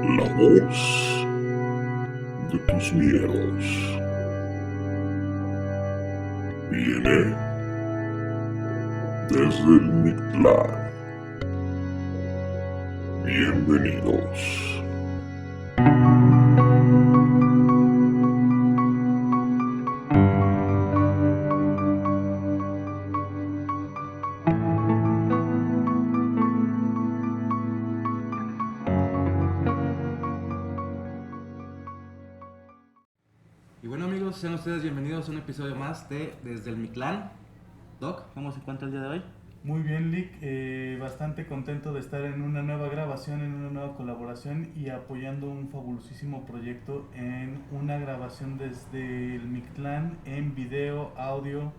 La voz de tus miedos viene desde el Mictlán. Bienvenidos. Y bueno amigos, sean ustedes bienvenidos a un episodio más de Desde el Mictlán. Doc, ¿cómo se encuentra el día de hoy? Muy bien, Lick, bastante contento de estar en una nueva grabación, en una nueva colaboración y apoyando un fabulosísimo proyecto en una grabación desde el Mictlán en video, audio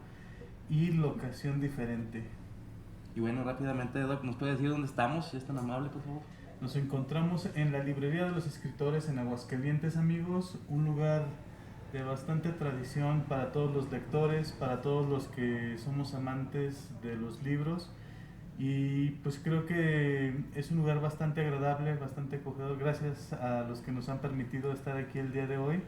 y locación diferente. Y bueno, rápidamente Doc, ¿nos puede decir dónde estamos? Si es tan amable, por favor. Nos encontramos en la Librería de los Escritores en Aguascalientes, amigos, un lugar de bastante tradición para todos los lectores, para todos los que somos amantes de los libros, y pues creo que es un lugar bastante agradable, bastante acogedor, gracias a los que nos han permitido estar aquí el día de hoy.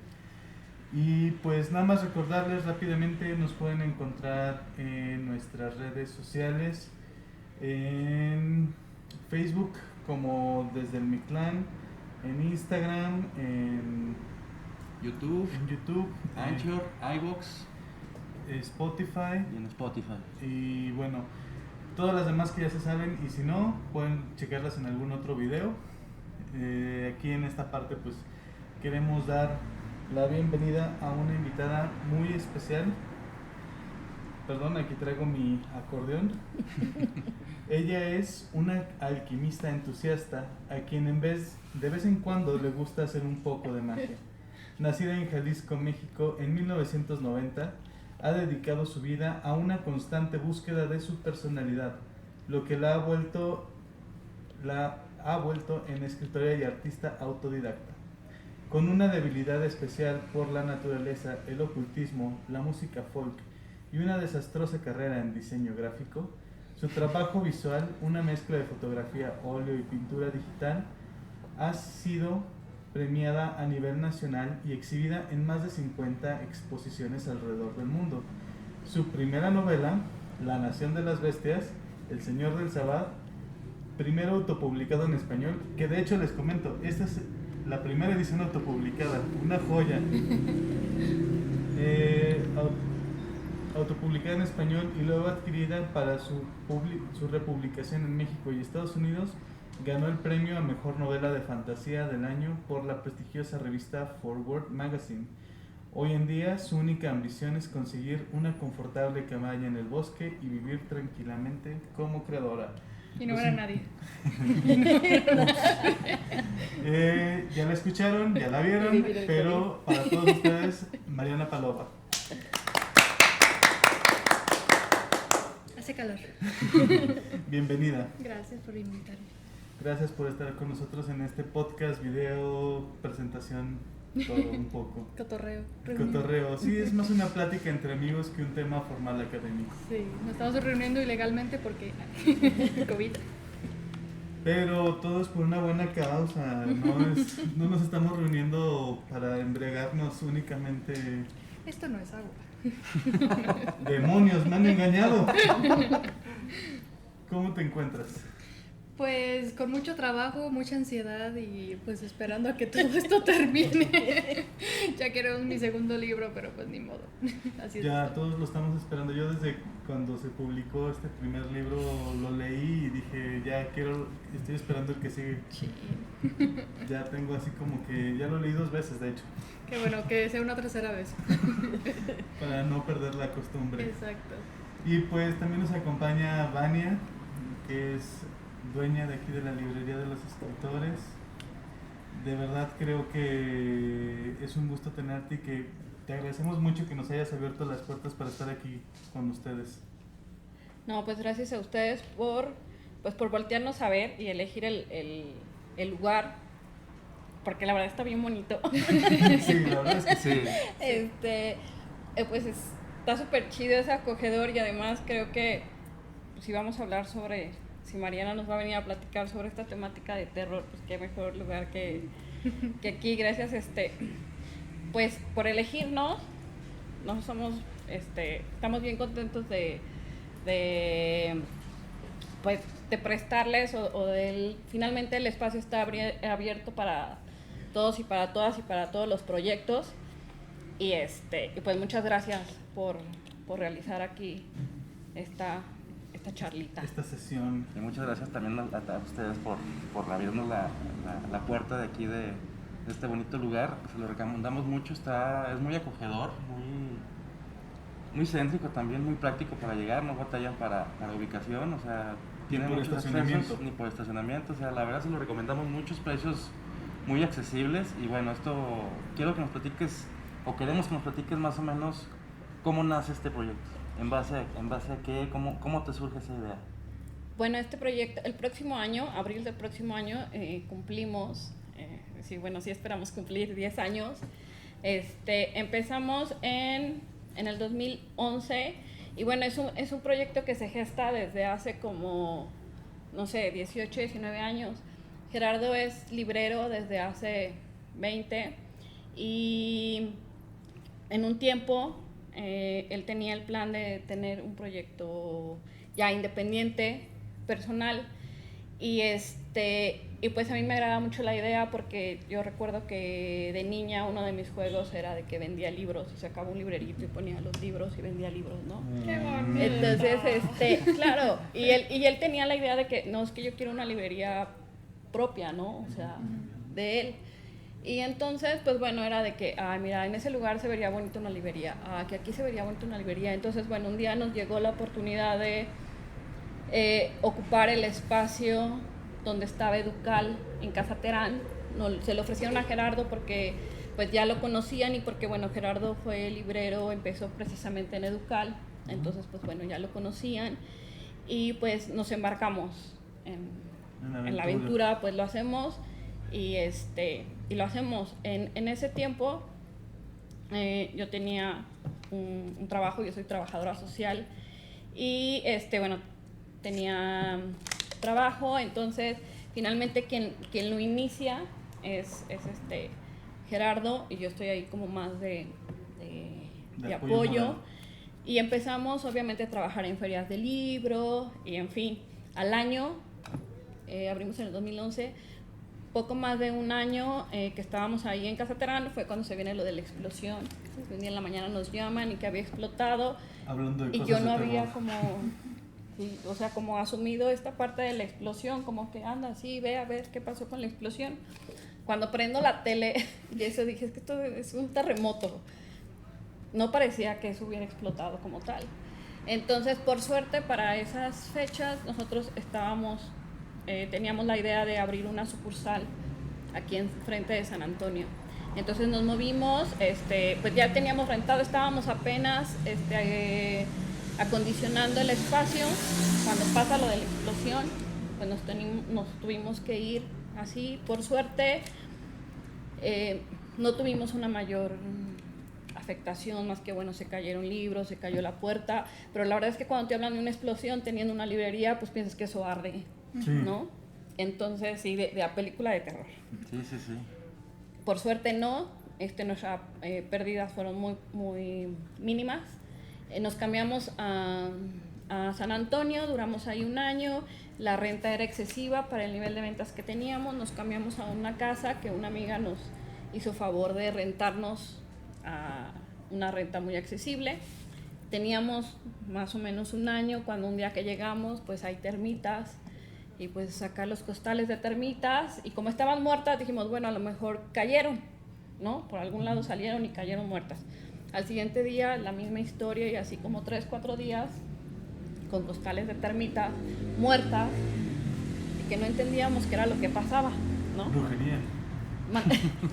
Y pues nada más recordarles rápidamente, nos pueden encontrar en nuestras redes sociales, en Facebook como Desde el Mictlán, en Instagram, en YouTube, Anchor, iVoox Spotify y en Spotify. y bueno, todas las demás que ya se saben, y si no, pueden checarlas en algún otro video. Aquí en esta parte pues queremos dar la bienvenida a una invitada muy especial. Perdón, aquí traigo mi acordeón. Ella es una alquimista entusiasta a quien de vez en cuando le gusta hacer un poco de magia. Nacida en Jalisco, México, en 1990, ha dedicado su vida a una constante búsqueda de su personalidad, lo que la ha vuelto en escritora y artista autodidacta. Con una debilidad especial por la naturaleza, el ocultismo, la música folk y una desastrosa carrera en diseño gráfico, su trabajo visual, una mezcla de fotografía, óleo y pintura digital, ha sido premiada a nivel nacional y exhibida en más de 50 exposiciones alrededor del mundo. Su primera novela, La Nación de las Bestias, El Señor del Sabbat, primero autopublicado en español, que de hecho les comento, esta es la primera edición autopublicada, una joya. Autopublicada en español y luego adquirida para su republicación en México y Estados Unidos. Ganó el premio a Mejor Novela de Fantasía del Año por la prestigiosa revista Forward Magazine. Hoy en día su única ambición es conseguir una confortable cabaña en el bosque y vivir tranquilamente como creadora. Y no ver a nadie. Ya la escucharon, ya la vieron, pero para todos ustedes, Mariana Palova. Hace calor. Bienvenida. Gracias por invitarme. Gracias por estar con nosotros en este podcast, video, presentación, todo un poco. Cotorreo. Cotorreo, sí, es más una plática entre amigos que un tema formal académico. Sí, nos estamos reuniendo ilegalmente porque COVID. Pero todo es por una buena causa, no nos estamos reuniendo para embriagarnos únicamente. Esto no es agua. ¡Demonios, me han engañado! ¿Cómo te encuentras? Pues con mucho trabajo, mucha ansiedad y pues esperando a que todo esto termine. Ya quiero mi segundo libro, pero pues ni modo. Así ya todos lo estamos esperando. Yo desde cuando se publicó este primer libro lo leí y dije, estoy esperando el que sigue. Sí. Ya tengo así como que, ya lo leí 2 veces de hecho. Qué bueno, que sea una tercera vez. Para no perder la costumbre. Exacto. Y pues también nos acompaña Vania, que es dueña de aquí de la Librería de los Escritores. De verdad creo que es un gusto tenerte y que te agradecemos mucho que nos hayas abierto las puertas para estar aquí con ustedes. No, pues gracias a ustedes por voltearnos a ver y elegir el lugar, porque la verdad está bien bonito. Sí, la verdad es que sí. Pues está súper chido, es acogedor y además creo que si vamos a hablar sobre si Mariana nos va a venir a platicar sobre esta temática de terror, pues qué mejor lugar que aquí. Gracias, pues por elegirnos. Nosotros somos, estamos bien contentos de pues de prestarles finalmente el espacio está abierto para todos y para todas y para todos los proyectos. Y pues muchas gracias por realizar aquí esta charlita. Esta sesión. Y muchas gracias también a ustedes por abrirnos la puerta de aquí de este bonito lugar. Se lo recomendamos mucho, es muy acogedor, muy céntrico también, muy práctico para llegar, no batallan para la ubicación, o sea, tiene muchos accesos, ni por estacionamiento, o sea, la verdad se lo recomendamos, muchos precios muy accesibles. Y bueno, quiero que nos platiques, o queremos que nos platiques más o menos cómo nace este proyecto, en base a qué, cómo te surge esa idea. Bueno, este proyecto, el próximo año, abril del próximo año, cumplimos, sí esperamos cumplir 10 años. Empezamos en el 2011 y bueno, es un proyecto que se gesta desde hace como, no sé, 18, 19 años. Gerardo es librero desde hace 20 y en un tiempo él tenía el plan de tener un proyecto ya independiente, personal, y pues a mí me agrada mucho la idea porque yo recuerdo que de niña uno de mis juegos era de que vendía libros, y sacaba un librerito y ponía los libros y vendía libros, ¿no? Qué bonito. Entonces, claro, y él tenía la idea de que, no, es que yo quiero una librería propia, ¿no? O sea, de él. Y entonces, pues bueno, era de que, mira, en ese lugar se vería bonito una librería, que aquí se vería bonito una librería. Entonces, bueno, un día nos llegó la oportunidad de ocupar el espacio donde estaba Educal en Casa Terán. Se lo ofrecieron a Gerardo porque pues ya lo conocían y porque bueno, Gerardo fue librero, empezó precisamente en Educal, entonces pues bueno, ya lo conocían y pues nos embarcamos en la aventura, pues lo hacemos y lo hacemos. En ese tiempo yo tenía un trabajo, yo soy trabajadora social y bueno, tenía trabajo, entonces finalmente quien lo inicia es Gerardo y yo estoy ahí como más de apoyo. Y empezamos obviamente a trabajar en ferias de libro y en fin, al año, abrimos en el 2011, poco más de un año que estábamos ahí en Casa Terán, fue cuando se viene lo de la explosión. Un día en la mañana nos llaman y que había explotado. Hablando de y cosas yo no de había terror. sí, o sea, como asumido esta parte de la explosión, como que anda, sí, ve a ver qué pasó con la explosión. Cuando prendo la tele, y eso dije, es que esto es un terremoto. No parecía que eso hubiera explotado como tal. Entonces, por suerte, para esas fechas, nosotros teníamos la idea de abrir una sucursal aquí en frente de San Antonio. Entonces nos movimos, pues ya teníamos rentado, estábamos apenas acondicionando el espacio. Cuando pasa lo de la explosión, pues nos tuvimos que ir así. Por suerte, no tuvimos una mayor afectación, más que bueno, se cayeron libros, se cayó la puerta, pero la verdad es que cuando te hablan de una explosión teniendo una librería, pues piensas que eso arde, Sí. ¿no? Entonces, sí, de la película de terror. Sí. Por suerte no, nuestras pérdidas fueron muy, muy mínimas. Nos cambiamos a San Antonio, duramos ahí un año, la renta era excesiva para el nivel de ventas que teníamos, nos cambiamos a una casa que una amiga nos hizo favor de rentarnos a una renta muy accesible. Teníamos más o menos un año cuando un día que llegamos, pues hay termitas y pues sacar los costales de termitas y como estaban muertas dijimos, bueno, a lo mejor cayeron, ¿no? Por algún lado salieron y cayeron muertas. Al siguiente día la misma historia y así como 3-4 días con costales de termitas muertas y que no entendíamos qué era lo que pasaba, ¿no? Brujería.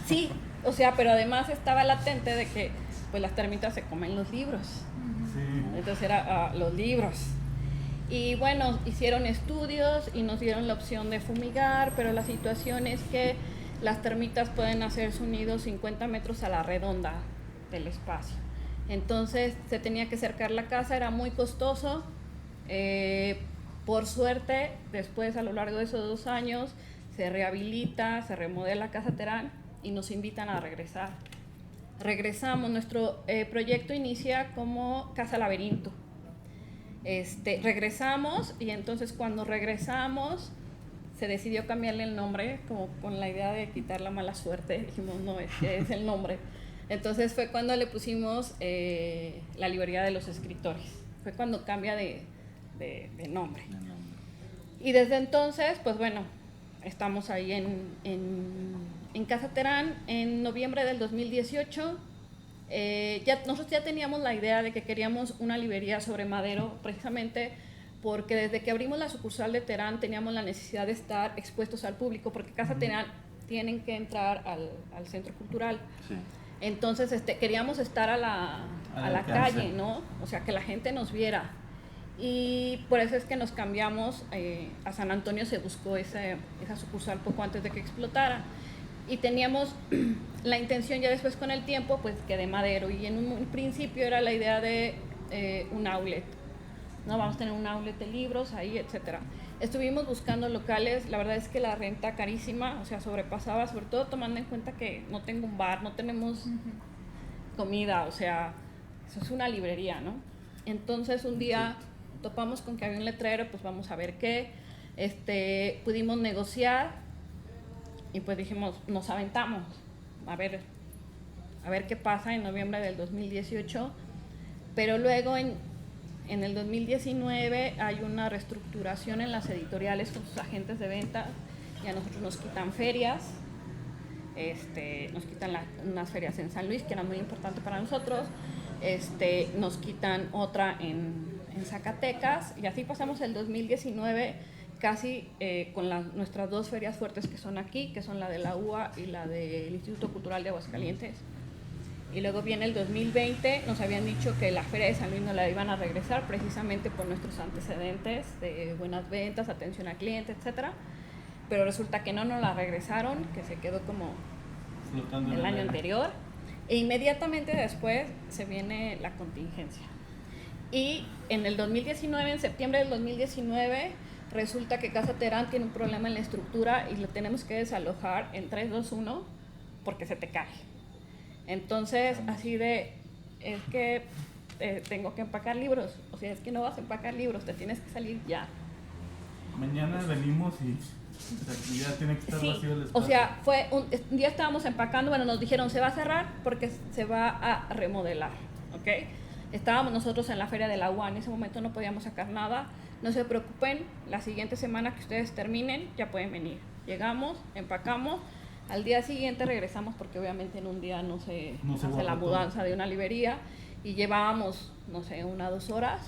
Sí, o sea, pero además estaba latente de que pues las termitas se comen los libros. Sí. Entonces era los libros. Y bueno, hicieron estudios y nos dieron la opción de fumigar, pero la situación es que las termitas pueden hacer su nido 50 metros a la redonda del espacio. Entonces se tenía que cercar la casa, era muy costoso. Por suerte, después a lo largo de esos 2 años, se rehabilita, se remodela Casa Terán y nos invitan a regresar. Regresamos, nuestro proyecto inicia como Casa Laberinto. Regresamos y entonces cuando regresamos se decidió cambiarle el nombre, como con la idea de quitar la mala suerte. Dijimos, no, es el nombre. Entonces fue cuando le pusimos la librería de los escritores. Fue cuando cambia de nombre. Y desde entonces, pues bueno, estamos ahí en Casa Terán. En noviembre del 2018, nosotros ya teníamos la idea de que queríamos una librería sobre Madero, precisamente porque desde que abrimos la sucursal de Terán teníamos la necesidad de estar expuestos al público, porque Casa Terán tienen que entrar al centro cultural. Sí. Entonces queríamos estar a la calle, ¿no? O sea, que la gente nos viera. Y por eso es que nos cambiamos a San Antonio. Se buscó esa sucursal poco antes de que explotara. Y teníamos la intención ya después con el tiempo, pues que de Madero. Y en un principio era la idea de un outlet. No, vamos a tener un outlet de libros ahí, etcétera. Estuvimos buscando locales, la verdad es que la renta carísima, o sea, sobrepasaba, sobre todo tomando en cuenta que no tengo un bar, no tenemos comida, o sea, eso es una librería, ¿no? Entonces un día topamos con que había un letrero, pues vamos a ver qué, pudimos negociar y pues dijimos, nos aventamos, a ver qué pasa en noviembre del 2018, pero luego en el 2019 hay una reestructuración en las editoriales con sus agentes de venta y a nosotros nos quitan ferias, nos quitan unas ferias en San Luis que era muy importante para nosotros, nos quitan otra en Zacatecas y así pasamos el 2019 casi con nuestras 2 ferias fuertes que son aquí, que son la de la UA y la del Instituto Cultural de Aguascalientes. Y luego viene el 2020, nos habían dicho que la Feria de San Luis no la iban a regresar precisamente por nuestros antecedentes de buenas ventas, atención al cliente, etcétera. Pero resulta que no nos la regresaron, que se quedó como flotando el año anterior. E inmediatamente después se viene la contingencia. Y en el 2019, en septiembre del 2019, resulta que Casa Terán tiene un problema en la estructura y lo tenemos que desalojar en 3, 2, 1 porque se te cae. Entonces, así es que tengo que empacar libros, o sea, es que no vas a empacar libros, te tienes que salir ya. Mañana venimos y ya tiene que estar vacío el espacio. O sea, un día estábamos empacando, bueno, nos dijeron se va a cerrar porque se va a remodelar, ¿ok? Estábamos nosotros en la Feria de la UA, en ese momento no podíamos sacar nada, no se preocupen, la siguiente semana que ustedes terminen ya pueden venir. Llegamos, empacamos. Al día siguiente regresamos porque obviamente en un día no se hace la mudanza de una librería y llevábamos, no sé, 1 o 2 horas,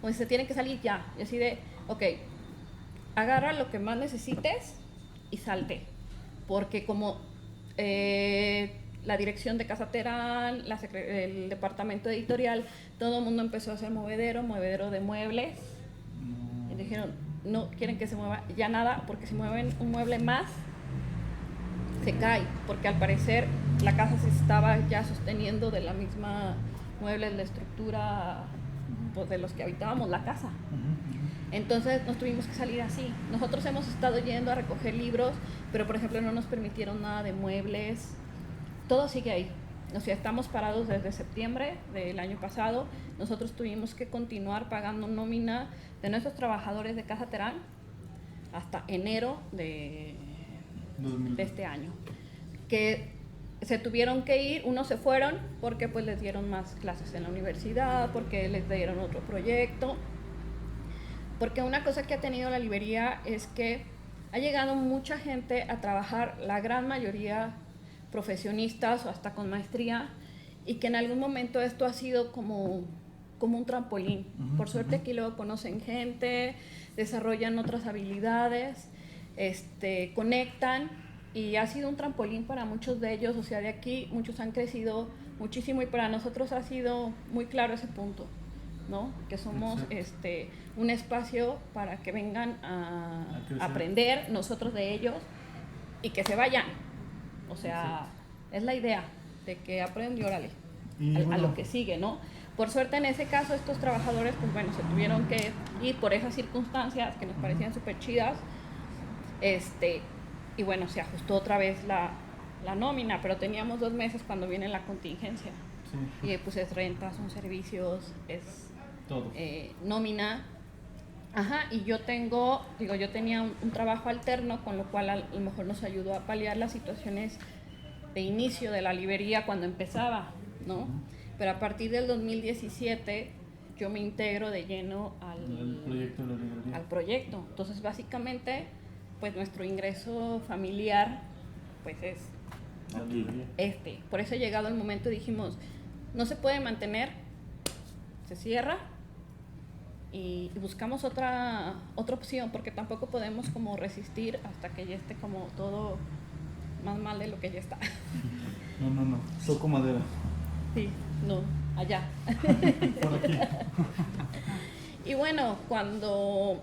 pues se tiene que salir ya. Y así de, ok, agarra lo que más necesites y salte. Porque como la dirección de Casa Terán, el departamento editorial, todo el mundo empezó a hacer movedero de muebles. Y dijeron, no quieren que se mueva ya nada porque si mueven un mueble más, se cae, porque al parecer la casa se estaba ya sosteniendo de la misma muebles, la estructura pues, de los que habitábamos la casa. Entonces nos tuvimos que salir así. Nosotros hemos estado yendo a recoger libros, pero por ejemplo no nos permitieron nada de muebles. Todo sigue ahí. O sea, estamos parados desde septiembre del año pasado. Nosotros tuvimos que continuar pagando nómina de nuestros trabajadores de Casa Terán hasta enero de este año, que se tuvieron que ir, unos se fueron porque pues les dieron más clases en la universidad, porque les dieron otro proyecto, porque una cosa que ha tenido la librería es que ha llegado mucha gente a trabajar, la gran mayoría profesionistas o hasta con maestría, y que en algún momento esto ha sido como un trampolín. Por suerte aquí luego conocen gente, desarrollan otras habilidades, conectan, y ha sido un trampolín para muchos de ellos. O sea, de aquí muchos han crecido muchísimo y para nosotros ha sido muy claro ese punto, ¿no? Que somos un espacio para que vengan a aprender nosotros de ellos y que se vayan. O sea, es la idea de que aprenden y órale, a lo que sigue, ¿no? Por suerte en ese caso estos trabajadores pues bueno, se tuvieron que ir por esas circunstancias que nos parecían súper chidas, y bueno, se ajustó otra vez la nómina, pero teníamos 2 meses cuando viene la contingencia. Sí, Y pues es renta, son servicios, es todo. nómina. Ajá, y yo tenía un trabajo alterno, con lo cual a lo mejor nos ayudó a paliar las situaciones de inicio de la librería cuando empezaba, ¿no? Pero a partir del 2017 yo me integro de lleno El proyecto de la librería. al proyecto. Entonces, básicamente, pues nuestro ingreso familiar, pues es La librería. Por eso ha llegado el momento y dijimos, no se puede mantener, se cierra y buscamos otra opción, porque tampoco podemos como resistir hasta que ya esté como todo más mal de lo que ya está. No, toco madera. Sí, no, allá. Por aquí. Y bueno, cuando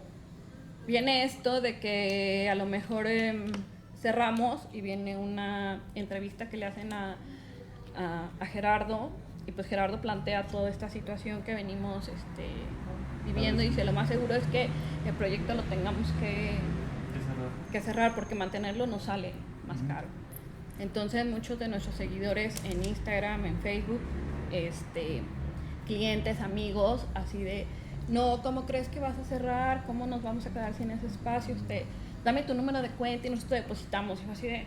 viene esto de que a lo mejor cerramos y viene una entrevista que le hacen a Gerardo, y pues Gerardo plantea toda esta situación que venimos viviendo y dice, lo más seguro es que el proyecto lo tengamos que cerrar porque mantenerlo nos sale más caro. Entonces muchos de nuestros seguidores en Instagram, en Facebook, clientes, amigos, así de, no, ¿cómo crees que vas a cerrar? ¿Cómo nos vamos a quedar sin ese espacio? Dame tu número de cuenta y nosotros te depositamos. Y fue así de,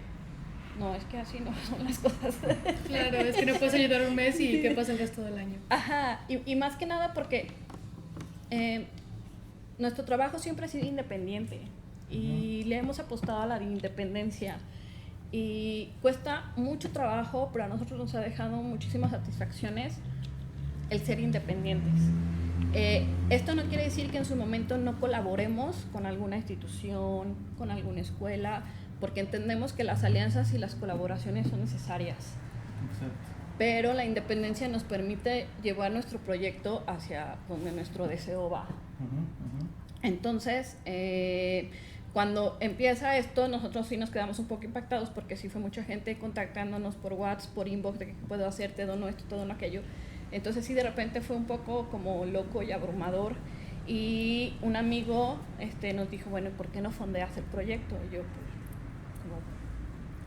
no, es que así no son las cosas. Claro, es que no puedes ayudar un mes y ¿qué pasa el resto del año? Ajá, y más que nada porque nuestro trabajo siempre ha sido independiente y le hemos apostado a la independencia. Y cuesta mucho trabajo, pero a nosotros nos ha dejado muchísimas satisfacciones el ser independientes. Esto no quiere decir que en su momento no colaboremos con alguna institución, con alguna escuela, porque entendemos que las alianzas y las colaboraciones son necesarias. Exacto. Pero la independencia nos permite llevar nuestro proyecto hacia donde nuestro deseo va. Entonces, cuando empieza esto, nosotros sí nos quedamos un poco impactados porque sí fue mucha gente contactándonos por WhatsApp, por inbox, de que puedo hacer, te dono esto, te dono aquello. Entonces sí, de repente fue un poco como loco y abrumador. Y un amigo nos dijo, bueno, ¿por qué no fondeas el proyecto? Y yo, pues,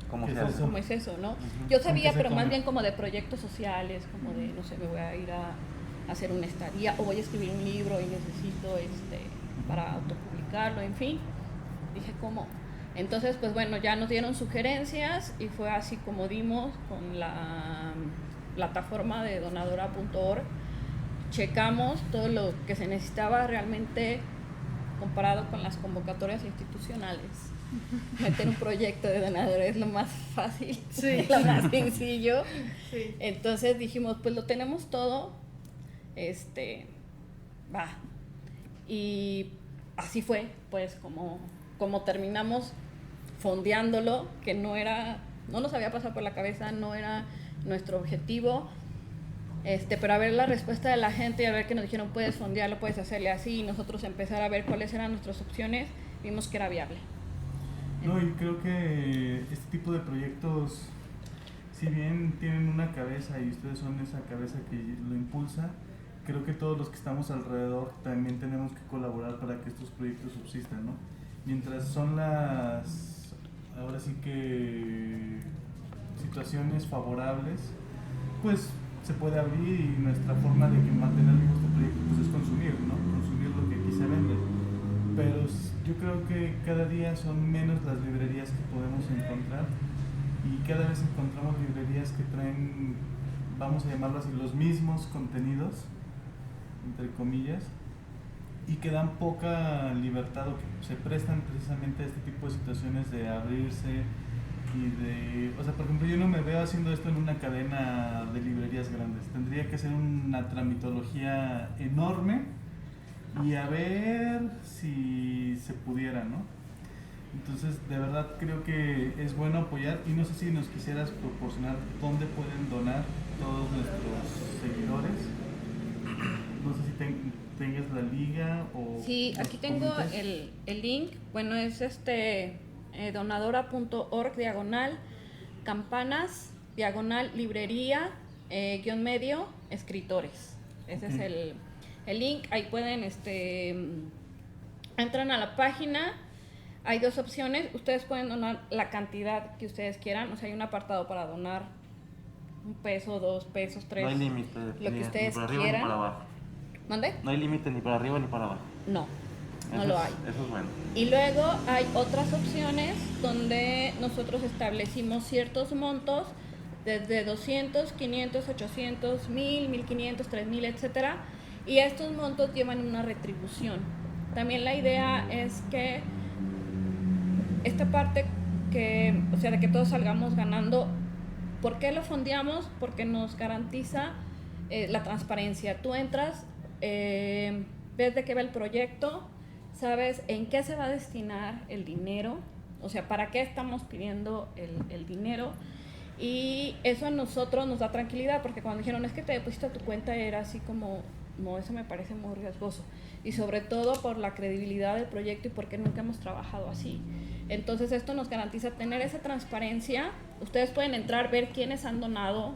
¿Cómo ¿Qué se es hace? eso? ¿cómo es eso, no? Yo sabía, ¿Con qué se pero más come? bien como de proyectos sociales, como de, no sé, me voy a ir a hacer una estadía o voy a escribir un libro y necesito para autopublicarlo, en fin. Dije, ¿cómo? Entonces, pues bueno, ya nos dieron sugerencias y fue así como dimos con la plataforma de donadora.org. Checamos todo lo que se necesitaba realmente comparado con las convocatorias institucionales. Meter un proyecto de donador es lo más fácil, Sí. lo más sencillo. Sí. Entonces dijimos, pues lo tenemos todo, va. Y así fue, pues como terminamos fondeándolo, que no nos había pasado por la cabeza, no era nuestro objetivo. Pero a ver la respuesta de la gente y a ver que nos dijeron, puedes fondearlo, puedes hacerle así, y nosotros empezar a ver cuáles eran nuestras opciones, vimos que era viable. No, y creo que este tipo de proyectos, si bien tienen una cabeza y ustedes son esa cabeza que lo impulsa, creo que todos los que estamos alrededor también tenemos que colaborar para que estos proyectos subsistan, ¿no? Mientras son ahora sí que situaciones favorables, pues se puede abrir, y nuestra forma de mantener vivo este proyecto pues es consumir, ¿no? Consumir lo que aquí se vende. Pero yo creo que cada día son menos las librerías que podemos encontrar, y cada vez encontramos librerías que traen, vamos a llamarlo así, los mismos contenidos, entre comillas, y que dan poca libertad o que se prestan precisamente a este tipo de situaciones de abrirse o sea, por ejemplo, yo no me veo haciendo esto en una cadena de librerías grandes. Tendría que ser una tramitología enorme y a ver si se pudiera, ¿no? Entonces, de verdad creo que es bueno apoyar, y no sé si nos quisieras proporcionar dónde pueden donar todos nuestros seguidores. No sé si tengas la liga o... Sí, aquí tengo el link. Bueno, es donadora.org /campanas /librería _escritores. Ese es el link. Ahí pueden, entran a la página. Hay 2 opciones. Ustedes pueden donar la cantidad que ustedes quieran. O sea, hay un apartado para donar 1 peso, 2 pesos, 3. No hay límite. Lo que ni ustedes para arriba quieran. ni para abajo. ¿Mande? No hay límite ni para arriba ni para abajo. No, no Eso lo es- hay. Eso es bueno. Y luego hay otras opciones donde nosotros establecimos ciertos montos desde 200, 500, 800, 1000, 1500, 3000, etcétera, y estos montos llevan una retribución. También la idea es que esta parte o sea, de que todos salgamos ganando. ¿Por qué lo fondeamos? Porque nos garantiza la transparencia. Tú entras, ves de qué va el proyecto, sabes en qué se va a destinar el dinero, o sea, para qué estamos pidiendo el dinero, y eso a nosotros nos da tranquilidad, porque cuando dijeron es que te deposito a tu cuenta era así como, no, eso me parece muy riesgoso, y sobre todo por la credibilidad del proyecto y porque nunca hemos trabajado así. Entonces esto nos garantiza tener esa transparencia. Ustedes pueden entrar, ver quiénes han donado,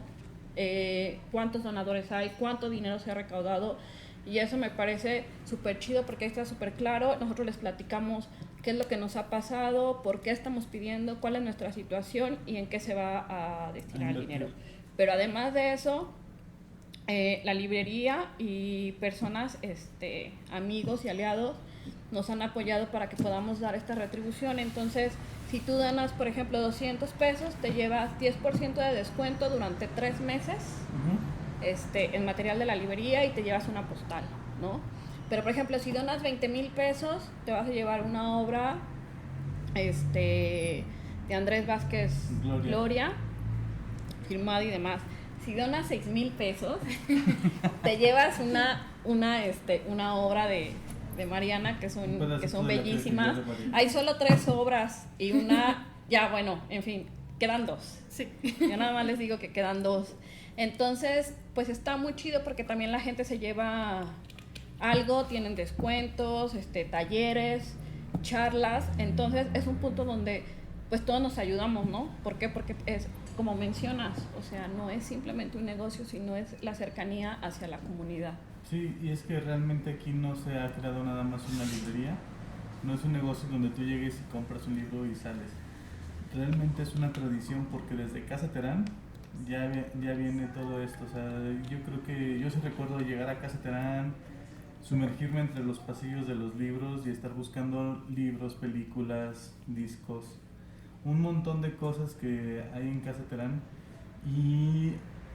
cuántos donadores hay, cuánto dinero se ha recaudado, y eso me parece súper chido porque ahí está súper claro. Nosotros les platicamos qué es lo que nos ha pasado, por qué estamos pidiendo, cuál es nuestra situación y en qué se va a destinar el dinero. Pero además de eso, la librería y personas, amigos y aliados, nos han apoyado para que podamos dar esta retribución. Entonces, si tú donas, por ejemplo, 200 pesos, te llevas 10% de descuento durante 3 meses en material de la librería y te llevas una postal, ¿no? Pero, por ejemplo, si donas 20,000 pesos, te vas a llevar una obra de Andrés Vázquez Gloria, firmada y demás. Si donas 6,000 pesos, te llevas una obra de Mariana, que son bellísimas. Hay solo 3 obras y una, ya bueno, en fin, quedan 2. Sí. Yo nada más les digo que quedan 2. Entonces, pues está muy chido porque también la gente se lleva algo, tienen descuentos, talleres, charlas. Entonces es un punto donde pues todos nos ayudamos, ¿no? ¿Por qué? Porque es como mencionas, o sea, no es simplemente un negocio, sino es la cercanía hacia la comunidad. Sí, y es que realmente aquí no se ha creado nada más una librería, no es un negocio donde tú llegues y compras un libro y sales. Realmente es una tradición porque desde Casa Terán ya viene todo esto. O sea, yo creo que yo sí recuerdo llegar a Casa Terán, sumergirme entre los pasillos de los libros y estar buscando libros, películas, discos, un montón de cosas que hay en Casa Terán, y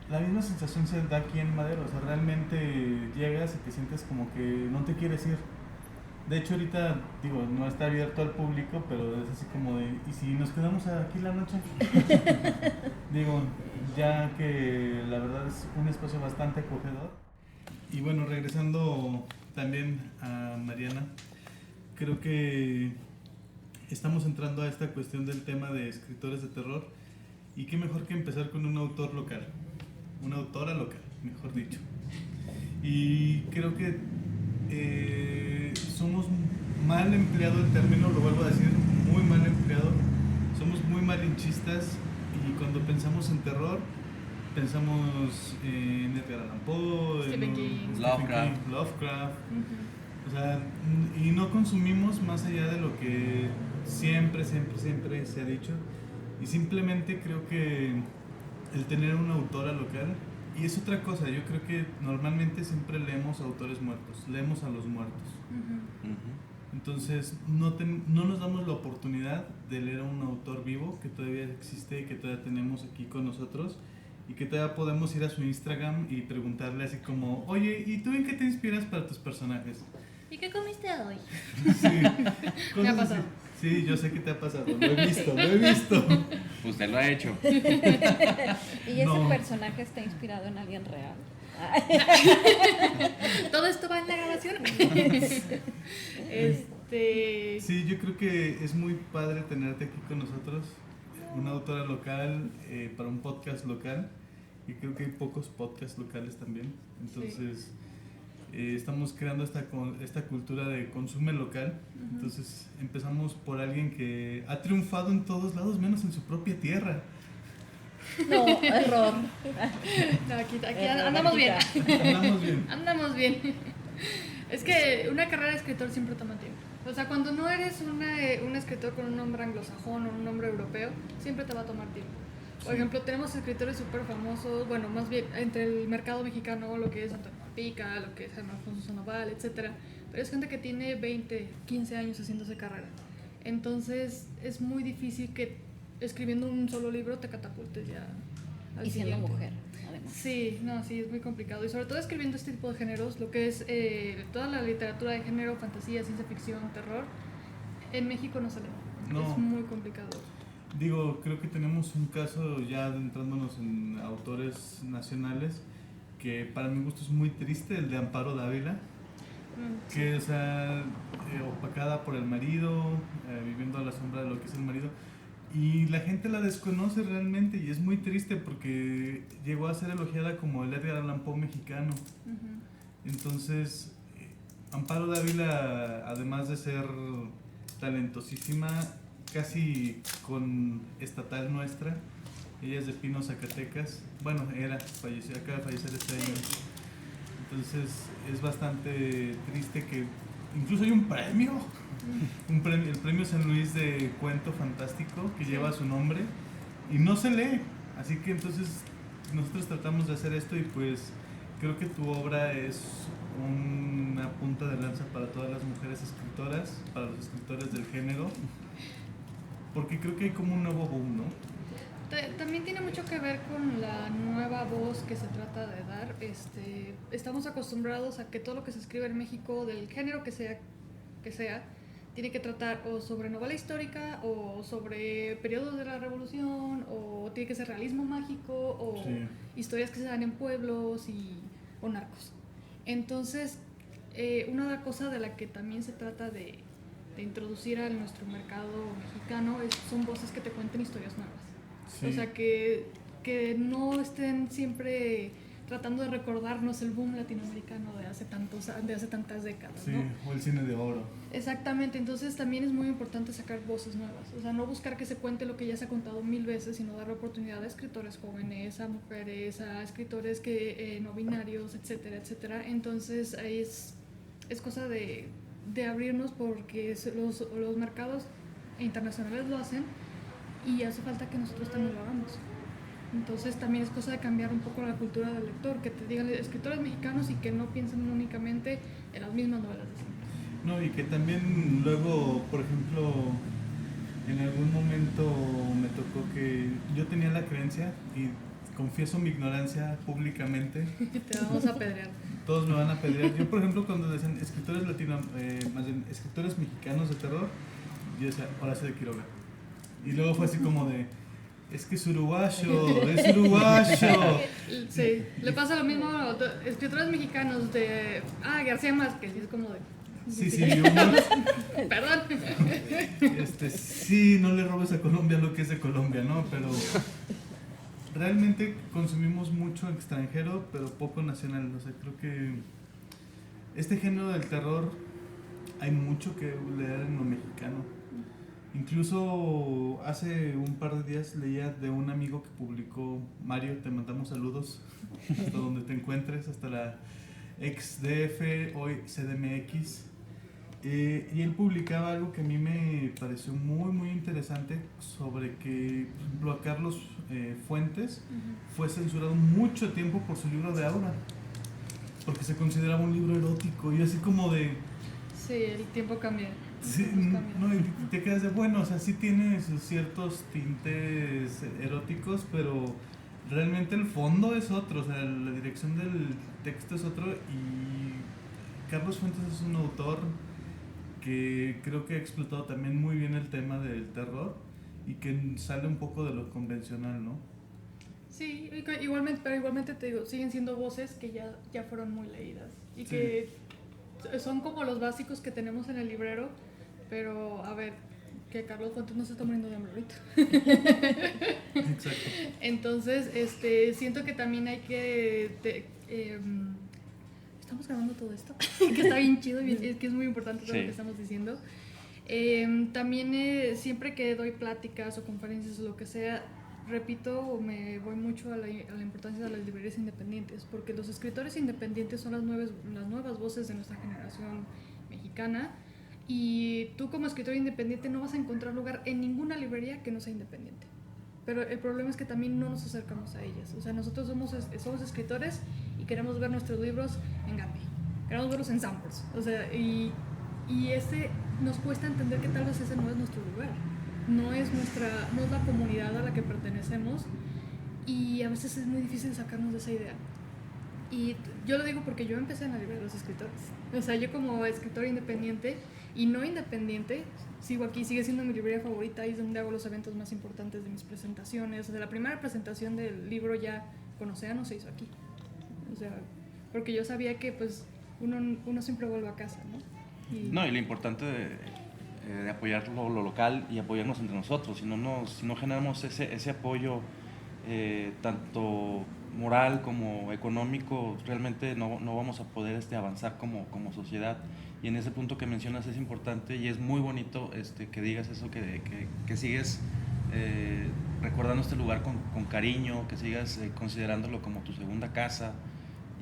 la misma sensación se da aquí en Madero. O sea, realmente llegas y te sientes como que no te quieres ir. De hecho, ahorita, digo, no está abierto al público, pero es así como de, ¿y si nos quedamos aquí la noche? Digo, ya que la verdad es un espacio bastante acogedor. Y bueno, regresando también a Mariana, creo que estamos entrando a esta cuestión del tema de escritores de terror, y qué mejor que empezar con un autor local, una autora local, mejor dicho. Y creo que somos mal empleado el término, lo vuelvo a decir, muy mal empleado. Somos muy malinchistas, y cuando pensamos en terror pensamos en Edgar Allan Poe, Stephen King. Lovecraft. O sea, y no consumimos más allá de lo que siempre se ha dicho. Y simplemente creo que el tener una autora local, y es otra cosa, yo creo que normalmente siempre leemos a autores muertos, leemos a los muertos. Entonces no nos damos la oportunidad de leer a un autor vivo que todavía existe y que todavía tenemos aquí con nosotros, y que todavía podemos ir a su Instagram y preguntarle así como, oye, ¿y tú en qué te inspiras para tus personajes? ¿Y qué comiste hoy? Sí, Me ha cosas pasado. así. Sí, yo sé que te ha pasado, lo he visto. Usted lo ha hecho. ¿Y ese No. personaje está inspirado en alguien real? ¿Todo esto va en la grabación? Sí, yo creo que es muy padre tenerte aquí con nosotros, una autora local, para un podcast local, y creo que hay pocos podcasts locales también. Entonces estamos creando esta cultura de consume local. Entonces empezamos por alguien que ha triunfado en todos lados menos en su propia tierra. No, error. No, aquí Error, andamos bien. Andamos bien. Andamos bien. Es que una carrera de escritor siempre toma tiempo. O sea, cuando no eres un escritor con un nombre anglosajón o un nombre europeo, siempre te va a tomar tiempo. Por ejemplo, tenemos escritores súper famosos, bueno, más bien entre el mercado mexicano, lo que es Antonio Pica, lo que es Ana Alfonso Sandoval, etcétera. Pero es gente que tiene 20, 15 años haciéndose carrera. Entonces, es muy difícil que escribiendo un solo libro te catapultes ya al Y siendo siguiente. mujer, además. Sí, no, sí, es muy complicado. Y sobre todo escribiendo este tipo de géneros, lo que es toda la literatura de género, fantasía, ciencia ficción, terror, en México no sale. No. Es muy complicado. Digo, creo que tenemos un caso ya adentrándonos en autores nacionales que para mi gusto es muy triste, el de Amparo Dávila, que, o sea, opacada por el marido, viviendo a la sombra de lo que es el marido, y la gente la desconoce realmente y es muy triste porque llegó a ser elogiada como el Edgar Allan Poe mexicano. Entonces, Amparo Dávila, además de ser talentosísima, casi con estatal nuestra, ella es de Pino, Zacatecas, bueno, falleció, acaba de fallecer este año. Entonces es bastante triste que incluso hay un premio, el premio San Luis de cuento fantástico que lleva su nombre y no se lee, así que entonces nosotros tratamos de hacer esto y pues creo que tu obra es una punta de lanza para todas las mujeres escritoras, para los escritores del género, porque creo que hay como un nuevo boom, ¿no? También tiene mucho que ver con la nueva voz que se trata de dar. Estamos acostumbrados a que todo lo que se escribe en México, del género que sea, tiene que tratar o sobre novela histórica o sobre periodos de la revolución o tiene que ser realismo mágico o Sí. historias que se dan en pueblos o narcos. Entonces, una cosa de la que también se trata de introducir a nuestro mercado mexicano son voces que te cuenten historias nuevas. Sí. O sea, que no estén siempre tratando de recordarnos el boom latinoamericano de hace tantas décadas, Sí, ¿no? o el cine de oro. Exactamente, entonces también es muy importante sacar voces nuevas, o sea, no buscar que se cuente lo que ya se ha contado 1000 veces, sino dar oportunidad a escritores jóvenes, a mujeres, a escritores que no binarios, etcétera, etcétera. Entonces ahí es cosa de abrirnos porque los mercados internacionales lo hacen y hace falta que nosotros también lo hagamos. Entonces también es cosa de cambiar un poco la cultura del lector, que te digan escritores mexicanos y que no piensen únicamente en las mismas novelas de siempre. No, y que también luego, por ejemplo, en algún momento me tocó que yo tenía la creencia, y confieso mi ignorancia públicamente, Te vamos a pedrear. todos me van a pedir. Yo, por ejemplo, cuando decían escritores más bien escritores mexicanos de terror, yo decía Horacio de Quiroga. Y luego fue así como de, es que es uruguayo, es uruguayo. Sí, le pasa lo mismo a escritores mexicanos de García Márquez, y es como de Sí, humor. perdón. Sí, no le robes a Colombia lo que es de Colombia, ¿no? Pero realmente consumimos mucho extranjero, pero poco nacional. O sea, creo que este género del terror hay mucho que leer en lo mexicano. Incluso hace un par de días leía de un amigo que publicó, Mario, te mandamos saludos hasta donde te encuentres, hasta la ex DF, hoy CDMX. Y él publicaba algo que a mí me pareció muy muy interesante sobre que, por ejemplo, a Carlos Fuentes fue censurado mucho tiempo por su libro de Aura, porque se consideraba un libro erótico y así como de... Sí, el tiempo cambia. Sí, no, y te quedas de bueno, o sea, sí tiene sus ciertos tintes eróticos, pero realmente el fondo es otro, o sea, la dirección del texto es otro y Carlos Fuentes es un autor que creo que ha explotado también muy bien el tema del terror y que sale un poco de lo convencional, ¿no? Sí, pero igualmente te digo, siguen siendo voces que ya fueron muy leídas y que son como los básicos que tenemos en el librero, pero a ver, que Carlos Fuentes no se está muriendo de hambre ahorita. Exacto. Entonces, siento que también hay que... estamos grabando todo esto, que está bien chido, que es muy importante todo lo que estamos diciendo. También siempre que doy pláticas o conferencias o lo que sea, repito, me voy mucho a la importancia de las librerías independientes, porque los escritores independientes son las nuevas voces de nuestra generación mexicana, y tú como escritor independiente no vas a encontrar lugar en ninguna librería que no sea independiente. Pero el problema es que también no nos acercamos a ellas. O sea, nosotros somos escritores y queremos ver nuestros libros en Gandhi, queremos verlos en Sanborns. O sea, y nos cuesta entender que tal vez ese no es nuestro lugar. No es la comunidad a la que pertenecemos, y a veces es muy difícil sacarnos de esa idea. Y yo lo digo porque yo empecé en la librería de los escritores. O sea, yo como escritor independiente y no independiente, sigo aquí, sigue siendo mi librería favorita, y es donde hago los eventos más importantes de mis presentaciones. O sea, la primera presentación del libro ya con Océano se hizo aquí. O sea, porque yo sabía que pues uno siempre vuelve a casa, ¿no? Y lo importante de apoyar lo local y apoyarnos entre nosotros. Si no generamos ese apoyo tanto moral como económico, realmente no vamos a poder avanzar como sociedad. Y en ese punto que mencionas es importante, y es muy bonito que digas eso, que sigues recordando este lugar con cariño, que sigas considerándolo como tu segunda casa.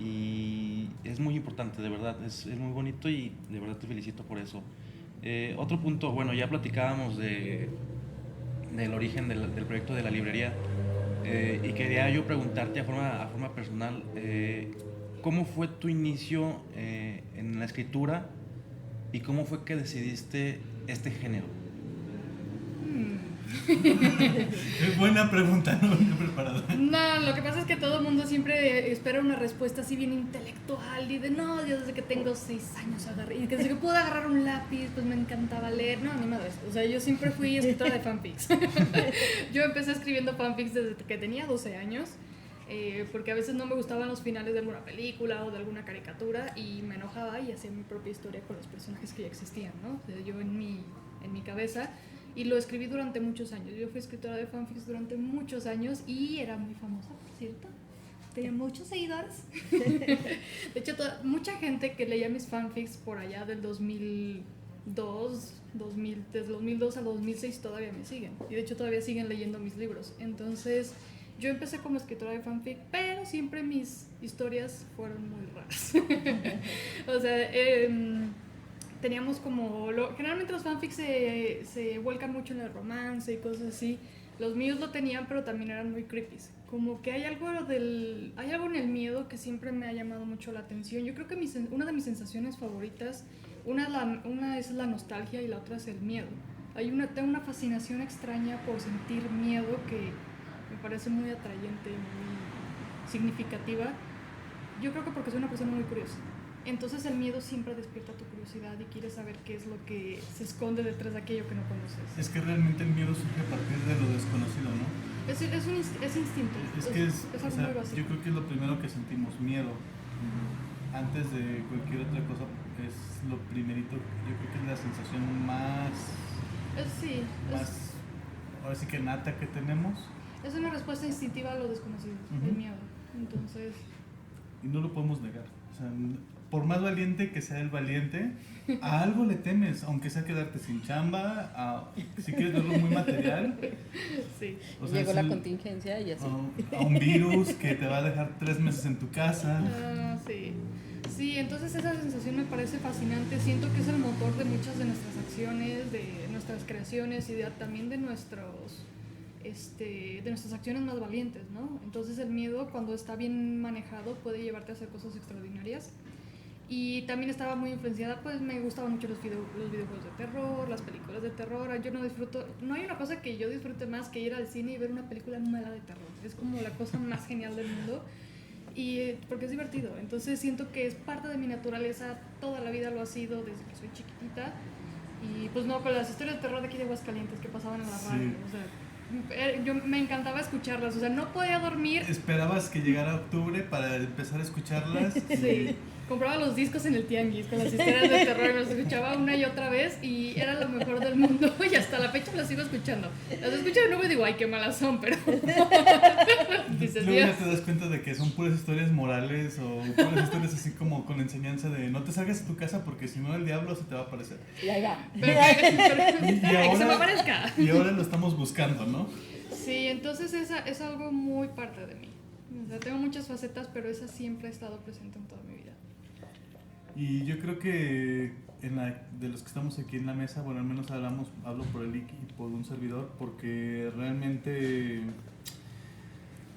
Y es muy importante, de verdad, es muy bonito, y de verdad te felicito por eso. Otro punto, bueno, ya platicábamos del origen del proyecto de la librería, y quería yo preguntarte a forma personal, ¿cómo fue tu inicio en la escritura, y cómo fue que decidiste este género? Es buena pregunta, no venía preparada. no, lo que pasa es que todo el mundo siempre espera una respuesta así bien intelectual y de no, yo desde que tengo 6 años agarré, y que desde que pude agarrar un lápiz pues me encantaba leer. No, ni madre. O sea, yo siempre fui escritora de fanfics. Yo empecé escribiendo fanfics desde que tenía 12 años, porque a veces no me gustaban los finales de alguna película o de alguna caricatura, y me enojaba y hacía mi propia historia con los personajes que ya existían, ¿no? O sea, yo en mi cabeza. Y lo escribí durante muchos años. Yo fui escritora de fanfics durante muchos años y era muy famosa, por cierto. Tenía muchos seguidores. De hecho, mucha gente que leía mis fanfics por allá del 2002, desde 2002 al 2006 todavía me siguen. Y de hecho todavía siguen leyendo mis libros. Entonces, yo empecé como escritora de fanfic, pero siempre mis historias fueron muy raras. O sea, teníamos generalmente los fanfics se vuelcan mucho en el romance y cosas así. Los míos lo tenían, pero también eran muy creepy. Como que hay algo en el miedo que siempre me ha llamado mucho la atención. Yo creo que una de mis sensaciones favoritas, una es la nostalgia y la otra es el miedo. Tengo una fascinación extraña por sentir miedo que me parece muy atrayente, muy significativa. Yo creo que porque soy una persona muy curiosa. Entonces el miedo siempre despierta tu curiosidad y quieres saber qué es lo que se esconde detrás de aquello que no conoces. Es que realmente el miedo surge a partir de lo desconocido, ¿no? Es instinto. Es algo o sea, muy básico. yo creo que es lo primero que sentimos, miedo. Antes de cualquier otra cosa, es lo primerito, yo creo que es la sensación más ahora sí que nata que tenemos. Es una respuesta instintiva a lo desconocido, el miedo. Entonces... Y no lo podemos negar. O sea, por más valiente que sea el valiente, a algo le temes, aunque sea quedarte sin chamba, si quieres verlo muy material. Sí. O sea, llegó la contingencia y así. A un virus que te va a dejar 3 meses en tu casa. Sí. Sí, entonces esa sensación me parece fascinante. Siento que es el motor de muchas de nuestras acciones, de nuestras creaciones y también de nuestras acciones más valientes, ¿no? Entonces el miedo, cuando está bien manejado, puede llevarte a hacer cosas extraordinarias. Y también estaba muy influenciada, pues me gustaban mucho los videojuegos de terror, las películas de terror. No hay una cosa que yo disfrute más que ir al cine y ver una película mala de terror. Es como la cosa más genial del mundo, y porque es divertido. Entonces siento que es parte de mi naturaleza, toda la vida lo ha sido desde que soy chiquitita. Y pues no, con las historias de terror de aquí de Aguascalientes que pasaban en la radio, o sea, yo me encantaba escucharlas, o sea, no podía dormir. ¿Esperabas que llegara octubre para empezar a escucharlas? Sí, compraba los discos en el tianguis con las historias de terror, las escuchaba una y otra vez y era lo mejor del mundo, y hasta la fecha las sigo escuchando. Las escucho de nuevo y digo, ay, qué malas son, pero... Dices, luego ya Dios. te das cuenta de que son puras historias morales o puras historias así como con enseñanza de no te salgas de tu casa porque si no el diablo se te va a aparecer. Y ahí va. Pero que se me Y aparezca. ahora lo estamos buscando, ¿no? Sí, entonces esa es algo muy parte de mí. O sea, tengo muchas facetas, pero esa siempre ha estado presente en toda mi vida. Y yo creo que de los que estamos aquí en la mesa, bueno, al menos hablo por el Iki y por un servidor, porque realmente,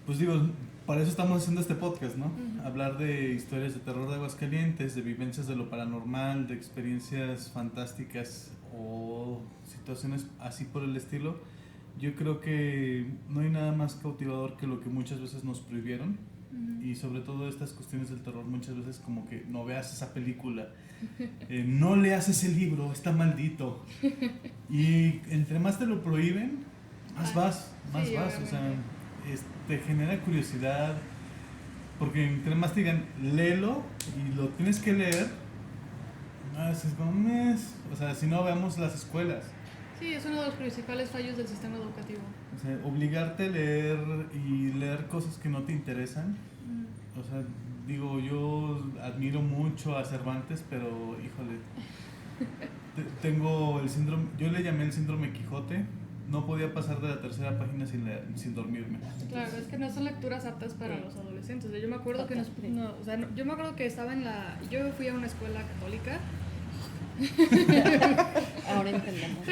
pues digo, para eso estamos haciendo este podcast, ¿no? Ujú. Hablar de historias de terror de Aguascalientes, de vivencias de lo paranormal, de experiencias fantásticas o situaciones así por el estilo. Yo creo que no hay nada más cautivador que lo que muchas veces nos prohibieron. Ujú. Y sobre todo estas cuestiones del terror, muchas veces como que no veas esa película, no leas ese libro, está maldito. Y entre más te lo prohíben, más vas, sí, o sea, obviamente. te genera curiosidad, porque entre más te digan, léelo y lo tienes que leer, es como, o sea, si no veamos las escuelas. Sí, es uno de los principales fallos del sistema educativo. O sea, obligarte a leer y leer cosas que no te interesan. Mm. O sea, digo, yo admiro mucho a Cervantes, pero híjole, tengo el síndrome, yo le llamé el síndrome Quijote, no podía pasar de la tercera página sin dormirme. Claro, es que no son lecturas aptas para los adolescentes. Yo me acuerdo que yo me acuerdo que estaba yo fui a una escuela católica. Ahora entendemos.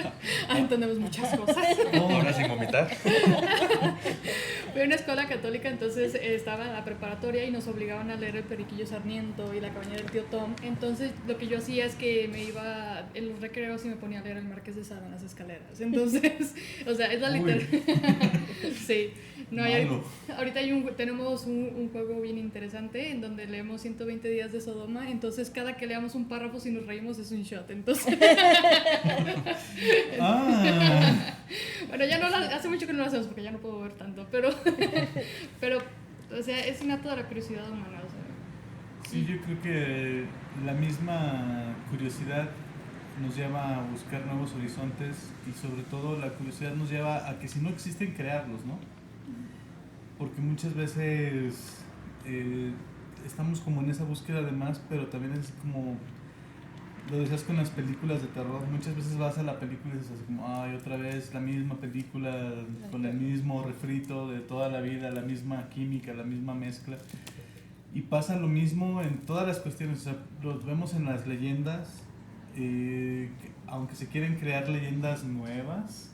Entendemos muchas cosas. Ahora sin vomitar. Fui a una escuela católica, entonces estaba en la preparatoria y nos obligaban a leer El Periquillo Sarmiento y La Cabaña del Tío Tom. Entonces lo que yo hacía es que me iba en los recreos y me ponía a leer El Marqués de Sade en las escaleras. Entonces, o sea, es la literal. Sí. No hay, Malo. ahorita tenemos un juego bien interesante en donde leemos 120 días de Sodoma, entonces cada que leamos un párrafo si nos reímos es un shot, entonces Ah, bueno, ya no hace mucho que no lo hacemos porque ya no puedo ver tanto, pero o sea, es innato de la curiosidad humana, o sea. sí, yo creo que la misma curiosidad nos lleva a buscar nuevos horizontes y sobre todo la curiosidad nos lleva a que si no existen, crearlos, ¿no? Porque muchas veces estamos como en esa búsqueda de más, pero también es como lo decías con las películas de terror, muchas veces vas a la película y dices así como, ay, otra vez la misma película con el mismo refrito de toda la vida, la misma química, la misma mezcla. Y pasa lo mismo en todas las cuestiones, o sea, lo vemos en las leyendas, aunque se quieren crear leyendas nuevas,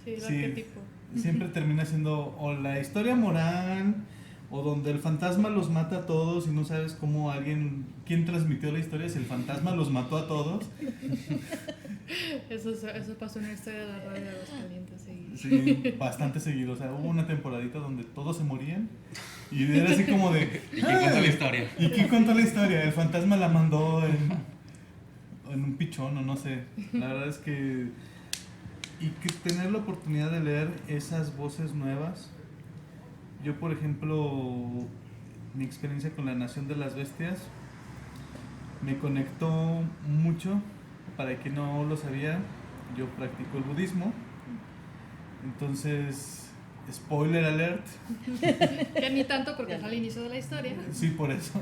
Sí, el sí, arquetipo. siempre termina siendo o la historia moral o donde el fantasma los mata a todos y no sabes cómo quién transmitió la historia, si el fantasma los mató a todos. Eso pasó en la historia de la radio de Aguascalientes, sí. Sí, bastante seguido, o sea, hubo una temporadita donde todos se morían y era así como de... ¿Y quién contó la historia? ¿Y quién contó la historia? El fantasma la mandó en un pichón o no sé. La verdad es que... Y que tener la oportunidad de leer esas voces nuevas. Yo, por ejemplo, mi experiencia con La Nación de las Bestias me conectó mucho. Para quien no lo sabía, yo practico el budismo. Entonces, spoiler alert. Que ni tanto porque es al inicio de la historia. Sí, por eso.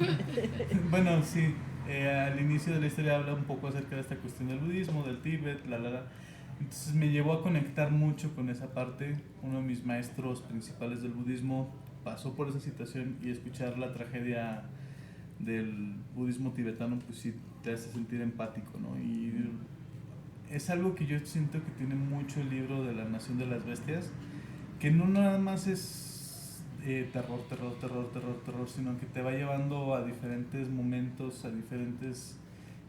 Bueno, sí. Al inicio de la historia habla un poco acerca de esta cuestión del budismo, del Tíbet, Entonces me llevó a conectar mucho con esa parte. Uno de mis maestros principales del budismo pasó por esa situación y escuchar la tragedia del budismo tibetano pues sí te hace sentir empático, ¿no? Y es algo que yo siento que tiene mucho el libro de La Nación de las Bestias, que no nada más es terror, sino que te va llevando a diferentes momentos, a diferentes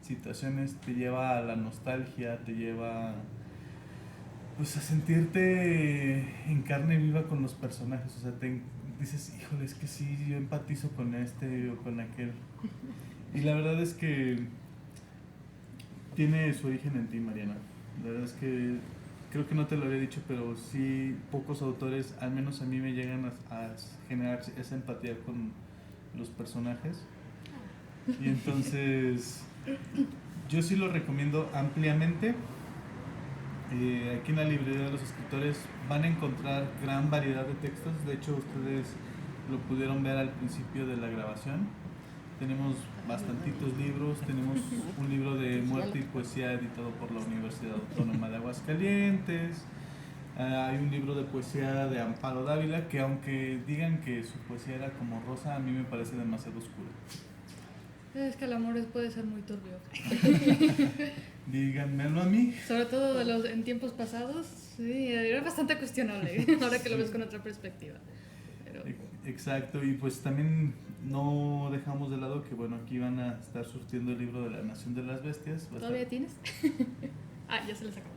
situaciones, te lleva a la nostalgia, te lleva pues a sentirte en carne viva con los personajes, o sea, dices, híjole, es que sí, yo empatizo con este o con aquel. Y la verdad es que tiene su origen en ti, Mariana. La verdad es que creo que no te lo había dicho, pero sí pocos autores, al menos a mí, me llegan a generar esa empatía con los personajes. Y entonces yo sí lo recomiendo ampliamente. Aquí en la librería de los escritores van a encontrar gran variedad de textos. De hecho, ustedes lo pudieron ver al principio de la grabación. Tenemos bastantitos libros. Tenemos un libro de muerte y poesía editado por la Universidad Autónoma de Aguascalientes. Hay un libro de poesía de Amparo Dávila que, aunque digan que su poesía era como rosa, a mí me parece demasiado oscura. Es que el amor puede ser muy turbio. Díganmelo a mí. Sobre todo en tiempos pasados, sí, era bastante cuestionable, ahora que lo ves con otra perspectiva. Pero, Exacto, y pues también no dejamos de lado que, bueno, aquí van a estar surtiendo el libro de La Nación de las Bestias. Va a ¿todavía estar- tienes? Ya se les acabó.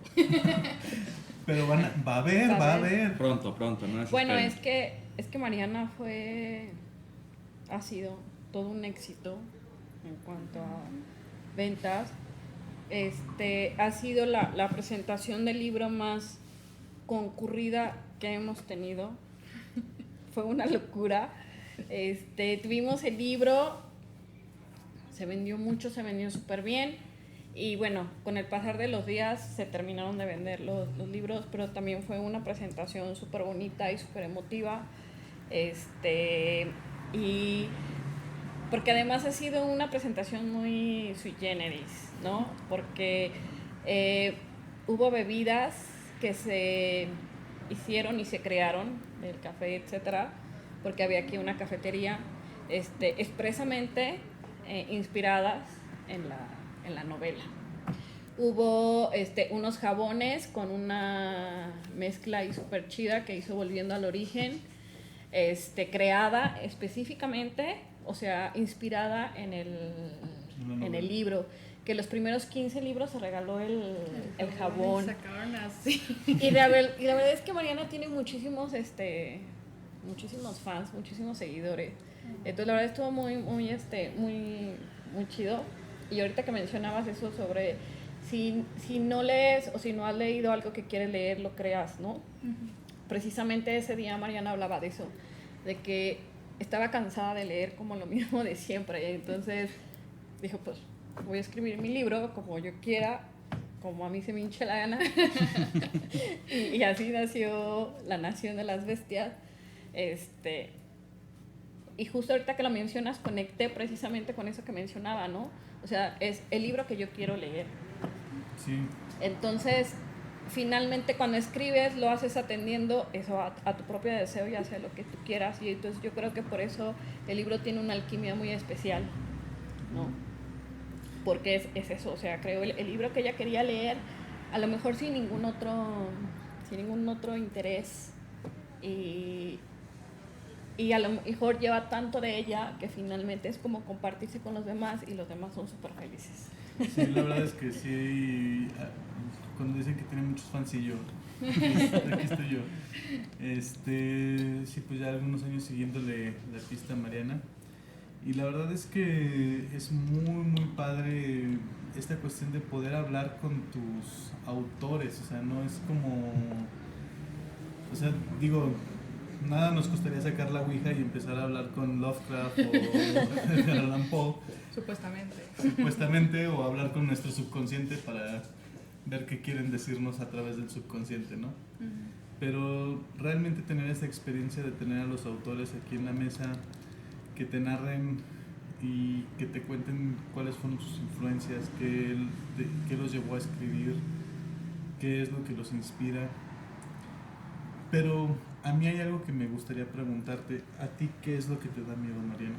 Pero va a haber, va a haber. Pronto, no es Bueno, es que Mariana ha sido todo un éxito en cuanto a ventas. Ha sido la presentación del libro más concurrida que hemos tenido. Fue una locura. Tuvimos el libro, se vendió mucho, se vendió súper bien. Y bueno, con el pasar de los días se terminaron de vender los libros, pero también fue una presentación súper bonita y súper emotiva. Y porque además ha sido una presentación muy sui generis, ¿no? Porque hubo bebidas que se hicieron y se crearon, del café, etcétera, porque había aquí una cafetería expresamente inspiradas en la novela. Hubo unos jabones con una mezcla ahí súper chida que hizo Volviendo al Origen, creada específicamente, o sea, inspirada en el libro, que los primeros 15 libros se regaló el jabón. Sacaron así. Y la verdad es que Mariana tiene muchísimos fans, muchísimos seguidores. Entonces la verdad estuvo muy chido. Y ahorita que mencionabas eso sobre si no lees o si no has leído algo que quieres leer, lo creas, ¿no? Precisamente ese día Mariana hablaba de eso, de que estaba cansada de leer como lo mismo de siempre. Entonces dijo, pues voy a escribir mi libro como yo quiera, como a mí se me hinche la gana. y así nació La Nación de las Bestias. Y justo ahorita que lo mencionas, conecté precisamente con eso que mencionaba, ¿no? O sea, es el libro que yo quiero leer. Sí. Entonces, finalmente cuando escribes, lo haces atendiendo eso a tu propio deseo y hacia lo que tú quieras. Y entonces yo creo que por eso el libro tiene una alquimia muy especial, ¿no? Porque es eso, o sea, creo el libro que ella quería leer, a lo mejor sin ningún otro interés. Y a lo mejor lleva tanto de ella que finalmente es como compartirse con los demás y los demás son súper felices. Sí, la verdad es que sí. Cuando dicen que tiene muchos fans, sí, yo. Aquí estoy yo. Sí, pues ya algunos años siguiéndole la pista a Mariana. Y la verdad es que es muy padre esta cuestión de poder hablar con tus autores. O sea, no es como. O sea, digo, nada nos costaría sacar la ouija y empezar a hablar con Lovecraft o Edgar Allan Poe. Supuestamente, o hablar con nuestro subconsciente para ver qué quieren decirnos a través del subconsciente, ¿no? Pero realmente tener esa experiencia de tener a los autores aquí en la mesa, que te narren y que te cuenten cuáles fueron sus influencias, qué los llevó a escribir, qué es lo que los inspira. Pero a mí hay algo que me gustaría preguntarte. ¿A ti qué es lo que te da miedo, Mariana?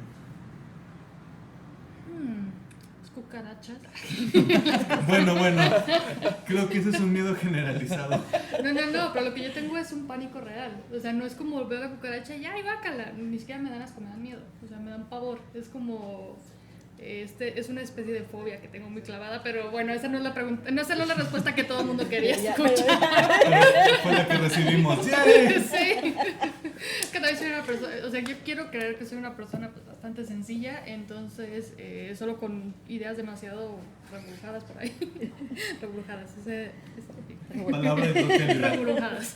Cucarachas. Bueno, creo que ese es un miedo generalizado. No, pero lo que yo tengo es un pánico real. O sea, no es como veo la cucaracha y ¡ay, guácala! Ni siquiera me dan asco, me dan miedo. O sea, me dan pavor. Es como. Es una especie de fobia que tengo muy clavada, pero bueno, esa no es la pregunta, no es la respuesta que todo el mundo quería escuchar. Pero fue la que recibimos. Sí. Que también soy una persona, o sea, yo quiero creer que soy una persona pues, bastante sencilla, entonces solo con ideas demasiado rebrujadas por ahí. Rebrujadas, Palabra de proteína. rebrujadas.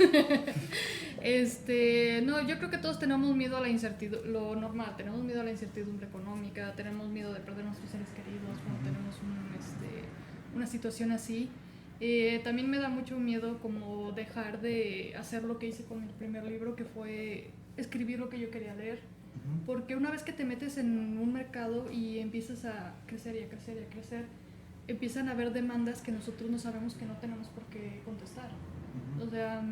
No, yo creo que todos tenemos miedo a la incertidumbre, lo normal, tenemos miedo a la incertidumbre económica, tenemos miedo de perder a nuestros seres queridos cuando tenemos una situación así. También me da mucho miedo como dejar de hacer lo que hice con el primer libro, que fue escribir lo que yo quería leer. Porque una vez que te metes en un mercado y empiezas a crecer y a crecer y a crecer, empiezan a haber demandas que nosotros no sabemos, que no tenemos por qué contestar. O sea,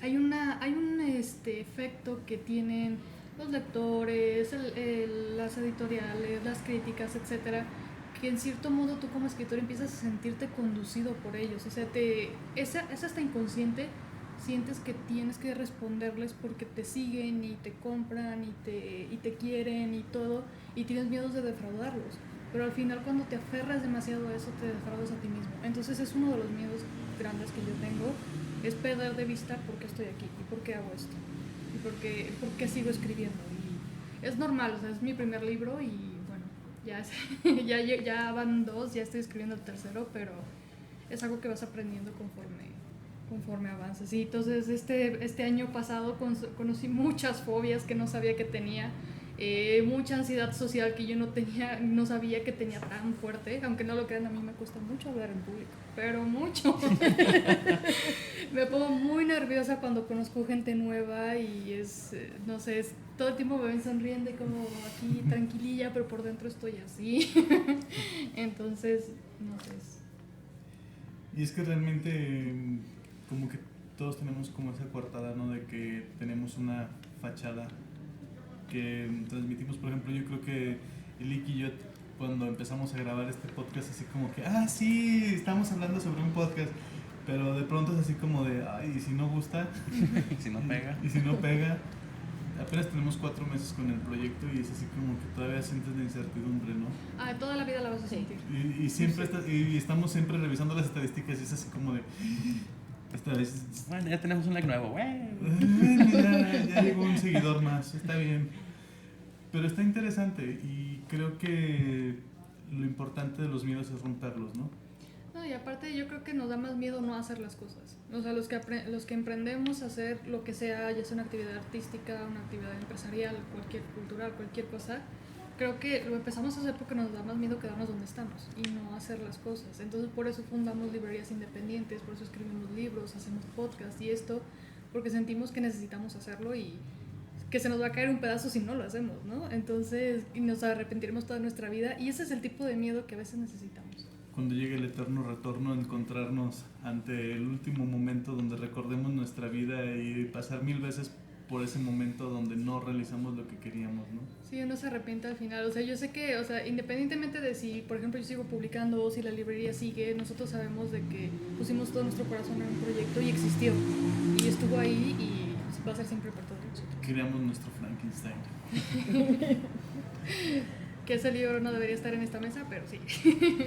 hay un efecto que tienen los lectores, las editoriales, las críticas, etcétera, que en cierto modo tú como escritor empiezas a sentirte conducido por ellos. O sea, es hasta inconsciente, sientes que tienes que responderles porque te siguen y te compran y te quieren y todo, y tienes miedo de defraudarlos. Pero al final, cuando te aferras demasiado a eso, te defraudas a ti mismo. Entonces es uno de los miedos grandes que yo tengo, es perder de vista por qué estoy aquí y por qué hago esto y por qué sigo escribiendo. Y es normal, o sea, es mi primer libro y bueno, ya van 2, ya estoy escribiendo el tercero, pero es algo que vas aprendiendo conforme avanzas. Y entonces este año pasado conocí muchas fobias que no sabía que tenía. Mucha ansiedad social que yo no sabía que tenía tan fuerte, aunque no lo crean, a mí me cuesta mucho hablar en público, pero mucho. Me pongo muy nerviosa cuando conozco gente nueva y no sé, todo el tiempo me ven sonriendo como aquí tranquililla, pero por dentro estoy así. Entonces, no sé. Y es que realmente como que todos tenemos como esa coartada, ¿no? De que tenemos una fachada que transmitimos. Por ejemplo, yo creo que Eliki y yo, cuando empezamos a grabar este podcast, así como que, sí, estamos hablando sobre un podcast, pero de pronto es así como de, ¿y si no gusta? ¿Y si no pega? ¿Y si no pega? Apenas tenemos 4 meses con el proyecto y es así como que todavía sientes la incertidumbre, ¿no? Toda la vida la vas a sentir. Y siempre y estamos siempre revisando las estadísticas y es así como de... Esta vez... Bueno, ya tenemos un like nuevo, güey. Ya llegó un seguidor más, está bien. Pero está interesante y creo que lo importante de los miedos es romperlos, ¿no? No, y aparte yo creo que nos da más miedo no hacer las cosas. O sea, los que emprendemos a hacer lo que sea, ya sea una actividad artística, una actividad empresarial, cualquier cultural, cualquier cosa, creo que lo empezamos a hacer porque nos da más miedo quedarnos donde estamos y no hacer las cosas. Entonces por eso fundamos librerías independientes, por eso escribimos libros, hacemos podcast y esto, porque sentimos que necesitamos hacerlo y que se nos va a caer un pedazo si no lo hacemos, ¿no? Entonces nos arrepentiremos toda nuestra vida y ese es el tipo de miedo que a veces necesitamos. Cuando llegue el eterno retorno, encontrarnos ante el último momento donde recordemos nuestra vida y pasar 1000 veces por ese momento donde no realizamos lo que queríamos, ¿no? Sí, uno se arrepiente al final. O sea, yo sé que, o sea, independientemente de si, por ejemplo, yo sigo publicando o si la librería sigue, nosotros sabemos de que pusimos todo nuestro corazón en un proyecto y existió. Y estuvo ahí y va a ser siempre por todos nosotros. Creamos nuestro Frankenstein. Que ese libro no debería estar en esta mesa, pero sí.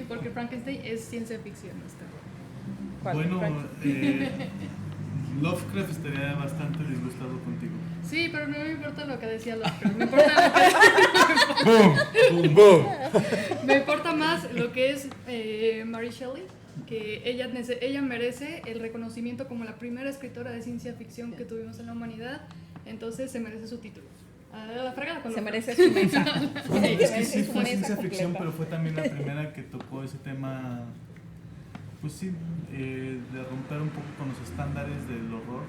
Porque Frankenstein es ciencia ficción, no es terror. Bueno, Lovecraft estaría bastante disgustado contigo. Sí, pero no me importa lo que decía Lovecraft. Me importa lo que... ¡Boom! ¡Boom! Me importa más lo que es Mary Shelley, que ella merece el reconocimiento como la primera escritora de ciencia ficción que tuvimos en la humanidad, entonces se merece su título. La fregada con Se Lovecraft. merece su mesa. Es que sí Su fue mesa ciencia ficción, completa. pero fue también la primera que tocó ese tema, pues sí, de romper un poco con los estándares del horror,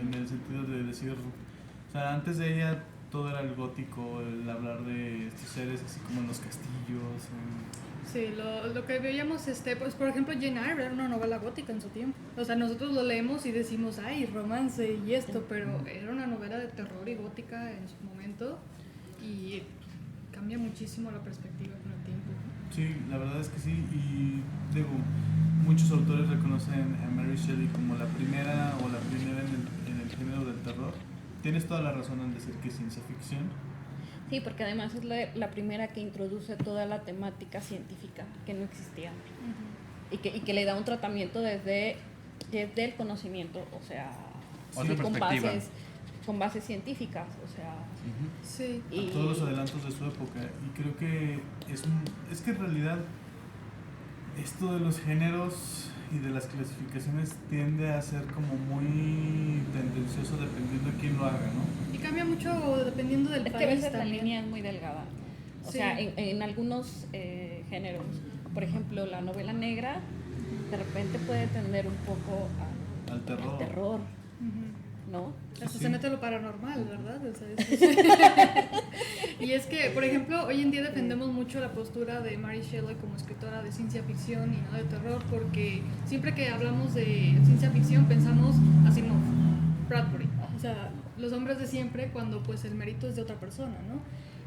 en el sentido de decir, o sea, antes de ella todo era el gótico, el hablar de estos seres así como en los castillos. Sí, lo que veíamos, pues por ejemplo, Jane Eyre era una novela gótica en su tiempo. O sea, nosotros lo leemos y decimos, ay, romance y esto, pero era una novela de terror y gótica en su momento y cambia muchísimo la perspectiva con el tiempo. Sí, la verdad es que sí, y digo, muchos autores reconocen a Mary Shelley como la primera en el género del terror. Tienes toda la razón en decir que es ciencia ficción. Sí, porque además es la primera que introduce toda la temática científica que no existía. Y que le da un tratamiento desde el conocimiento, o sea, Otra con perspectiva. bases científicas, o sea. Sí. A todos los adelantos de su época, y creo que es que en realidad esto de los géneros y de las clasificaciones tiende a ser como muy tendencioso dependiendo de quién lo haga, ¿no? Y cambia mucho dependiendo del Es que a país veces la también. línea es muy delgada. O Sí. sea, en algunos géneros, por ejemplo, la novela negra, de repente puede tender un poco Al terror. al terror, Ujú. ¿no? Hasta Sí. se mete lo paranormal, ¿verdad? O sea, y es que, por ejemplo, hoy en día defendemos mucho la postura de Mary Shelley como escritora de ciencia ficción y no de terror, porque siempre que hablamos de ciencia ficción pensamos Asimov, Bradbury, o sea, los hombres de siempre cuando pues el mérito es de otra persona, ¿no?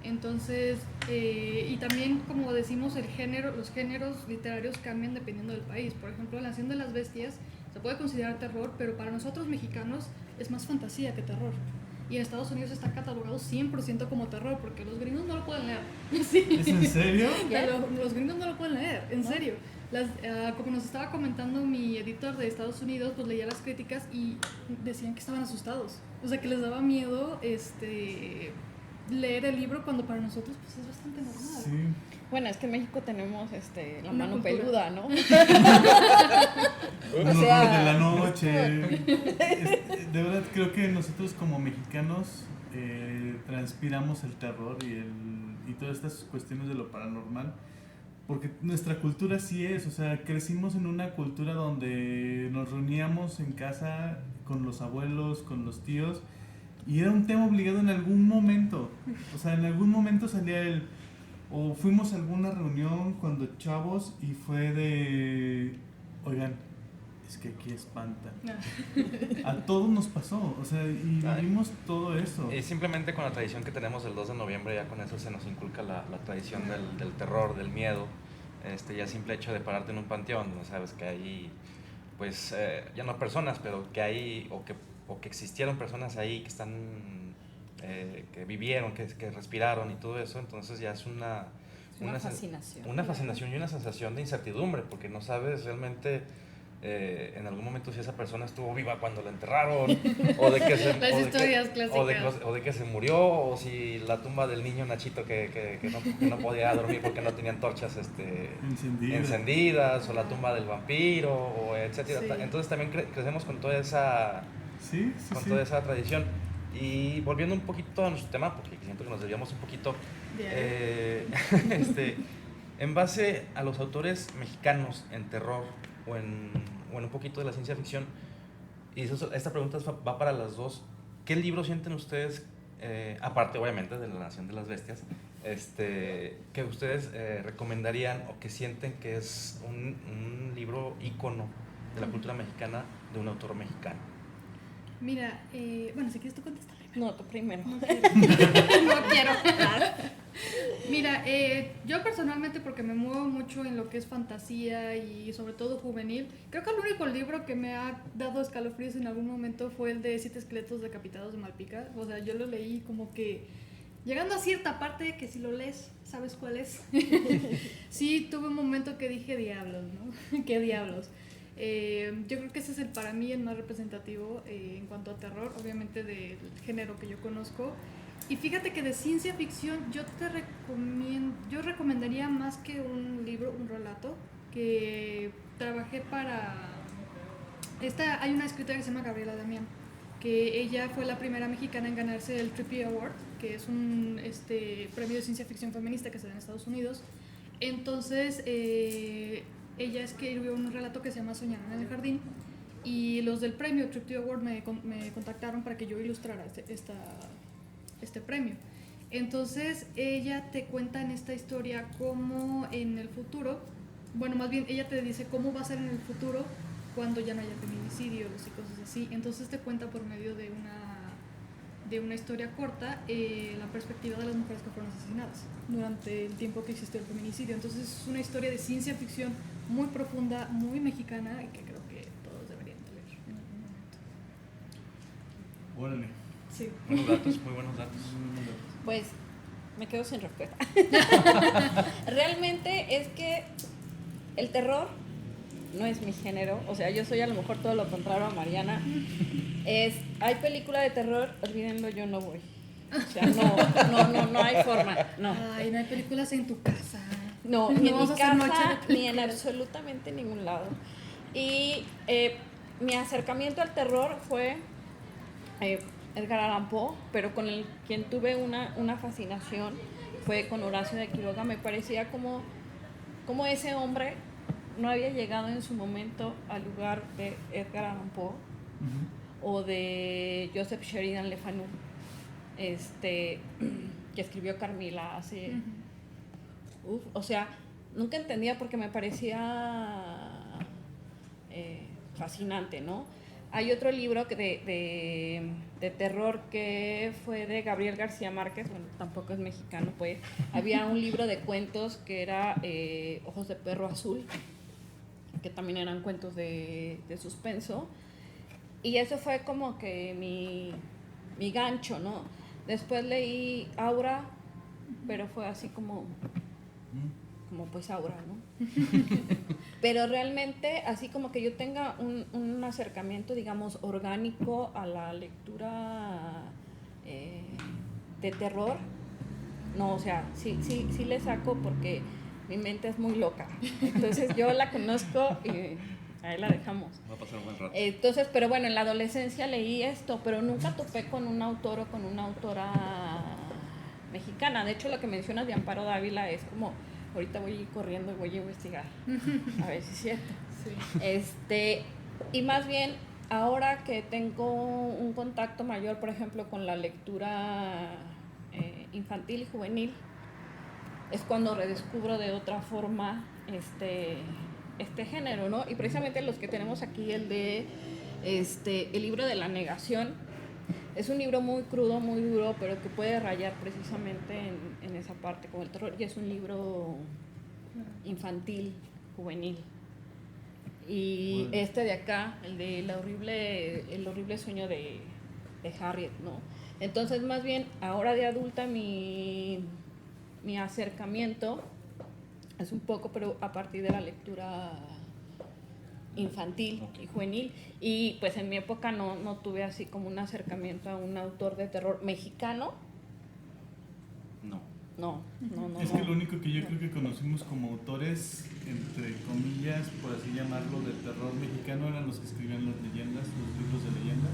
Entonces, y también como decimos, los géneros literarios cambian dependiendo del país. Por ejemplo, La Nación de las Bestias se puede considerar terror, pero para nosotros mexicanos es más fantasía que terror. Y en Estados Unidos está catalogado 100% como terror, porque los gringos no lo pueden leer. Sí. ¿Es en serio? Los gringos no lo pueden leer, en serio. Como nos estaba comentando mi editor de Estados Unidos, pues leía las críticas y decían que estaban asustados. O sea, que les daba miedo leer el libro cuando para nosotros pues es bastante normal. Sí. Bueno, es que en México tenemos la Una mano cultura. peluda, ¿no? Los O sea, de la noche. De verdad creo que nosotros como mexicanos transpiramos el terror y todas estas cuestiones de lo paranormal, porque nuestra cultura sí es, o sea, crecimos en una cultura donde nos reuníamos en casa con los abuelos, con los tíos, y era un tema obligado en algún momento. O sea, en algún momento salía o fuimos a alguna reunión cuando chavos y fue de, oigan, es que aquí espantan. A todos nos pasó, o sea, y vivimos todo eso. Y simplemente con la tradición que tenemos del 2 de noviembre, ya con eso se nos inculca la tradición del terror, del miedo. Ya el simple hecho de pararte en un panteón, ¿no? Sabes que hay, pues, ya no personas, pero que hay, o que existieron personas ahí que están, que vivieron, que respiraron y todo eso, entonces ya es una fascinación. Una fascinación y una sensación de incertidumbre, porque no sabes realmente en algún momento si esa persona estuvo viva cuando la enterraron, o de que se, Las historias clásicas. o de que se murió, o si la tumba del niño Nachito que no podía dormir porque no tenían torchas encendidas, o la tumba del vampiro, o etcétera. Sí. Entonces también crecemos con toda esa toda esa tradición. Y volviendo un poquito a nuestro tema, porque siento que nos desviamos un poquito, en base a los autores mexicanos en terror o en un poquito de la ciencia ficción, y esta pregunta va para las dos, ¿qué libro sienten ustedes, aparte obviamente de La Nación de las Bestias, que ustedes recomendarían o que sienten que es un libro ícono de la cultura mexicana de un autor mexicano? Mira, bueno, si quieres tú contestar. No, tú primero. No quiero. Mira, yo personalmente, porque me muevo mucho en lo que es fantasía y sobre todo juvenil, creo que el único libro que me ha dado escalofríos en algún momento fue el de 7 esqueletos decapitados de Malpica. O sea, yo lo leí como que llegando a cierta parte que si lo lees, ¿sabes cuál es? Sí, tuve un momento que dije diablos, ¿no? ¿Qué diablos? Yo creo que ese es para mí el más representativo en cuanto a terror, obviamente del género que yo conozco. Y fíjate que de ciencia ficción yo recomendaría más que un libro, un relato, que trabajé hay una escritora que se llama Gabriela Damián, que ella fue la primera mexicana en ganarse el Trippie Award, que es un premio de ciencia ficción feminista que se da en Estados Unidos. Entonces, ella escribió un relato que se llama Soñar en el Jardín, y los del premio Trippie Award me contactaron para que yo ilustrara este premio. Entonces ella te cuenta en esta historia cómo en el futuro, bueno, más bien ella te dice cómo va a ser en el futuro cuando ya no haya feminicidios y cosas así. Entonces te cuenta por medio de una historia corta la perspectiva de las mujeres que fueron asesinadas durante el tiempo que existió el feminicidio. Entonces es una historia de ciencia ficción muy profunda, muy mexicana, y que creo que todos deberían de leer en algún momento. Órale. Sí. Buenos datos, muy buenos datos. Pues me quedo sin respuesta. Realmente es que el terror no es mi género, o sea, yo soy a lo mejor todo lo contrario a Mariana. Hay película de terror, olvídenlo, yo no voy. O sea, no hay forma, no. Ay, no hay películas en tu casa. No, No ni en vamos mi a hacer noche casa, de ni en películas. absolutamente ningún lado. Y mi acercamiento al terror fue Edgar Allan Poe, pero con quien tuve una fascinación fue con Horacio de Quiroga. Me parecía como ese hombre no había llegado en su momento al lugar de Edgar Allan Poe o de Joseph Sheridan Le Fanu, que escribió Carmila hace... o sea, nunca entendía porque me parecía fascinante, ¿no? Hay otro libro de terror que fue de Gabriel García Márquez, bueno, tampoco es mexicano, pues. Había un libro de cuentos que era Ojos de Perro Azul, que también eran cuentos de suspenso. Y eso fue como que mi gancho, ¿no? Después leí Aura, pero fue así como pues Aura, ¿no? Pero realmente, así como que yo tenga un acercamiento, digamos, orgánico a la lectura de terror, no, o sea, sí le saco porque mi mente es muy loca. Entonces yo la conozco y ahí la dejamos. Va a pasar un buen rato. Entonces, pero bueno, en la adolescencia leí esto, pero nunca topé con un autor o con una autora mexicana. De hecho, lo que mencionas de Amparo Dávila es como, ahorita voy a ir corriendo y voy a investigar, a ver si es cierto. Sí. Y más bien, ahora que tengo un contacto mayor, por ejemplo, con la lectura infantil y juvenil, es cuando redescubro de otra forma este género, ¿no? Y precisamente los que tenemos aquí, el libro de la negación, es un libro muy crudo, muy duro, pero que puede rayar precisamente en esa parte con el terror, y es un libro infantil, juvenil. Y Bueno. este de acá, el de el horrible sueño de Harriet, ¿no? Entonces, más bien, ahora de adulta mi acercamiento es un poco, pero a partir de la lectura infantil y juvenil. Y pues en mi época no tuve así como un acercamiento a un autor de terror mexicano. No. Es que lo único que yo creo que conocimos como autores, entre comillas, por así llamarlo, de terror mexicano, eran los que escribían las leyendas, los libros de leyendas.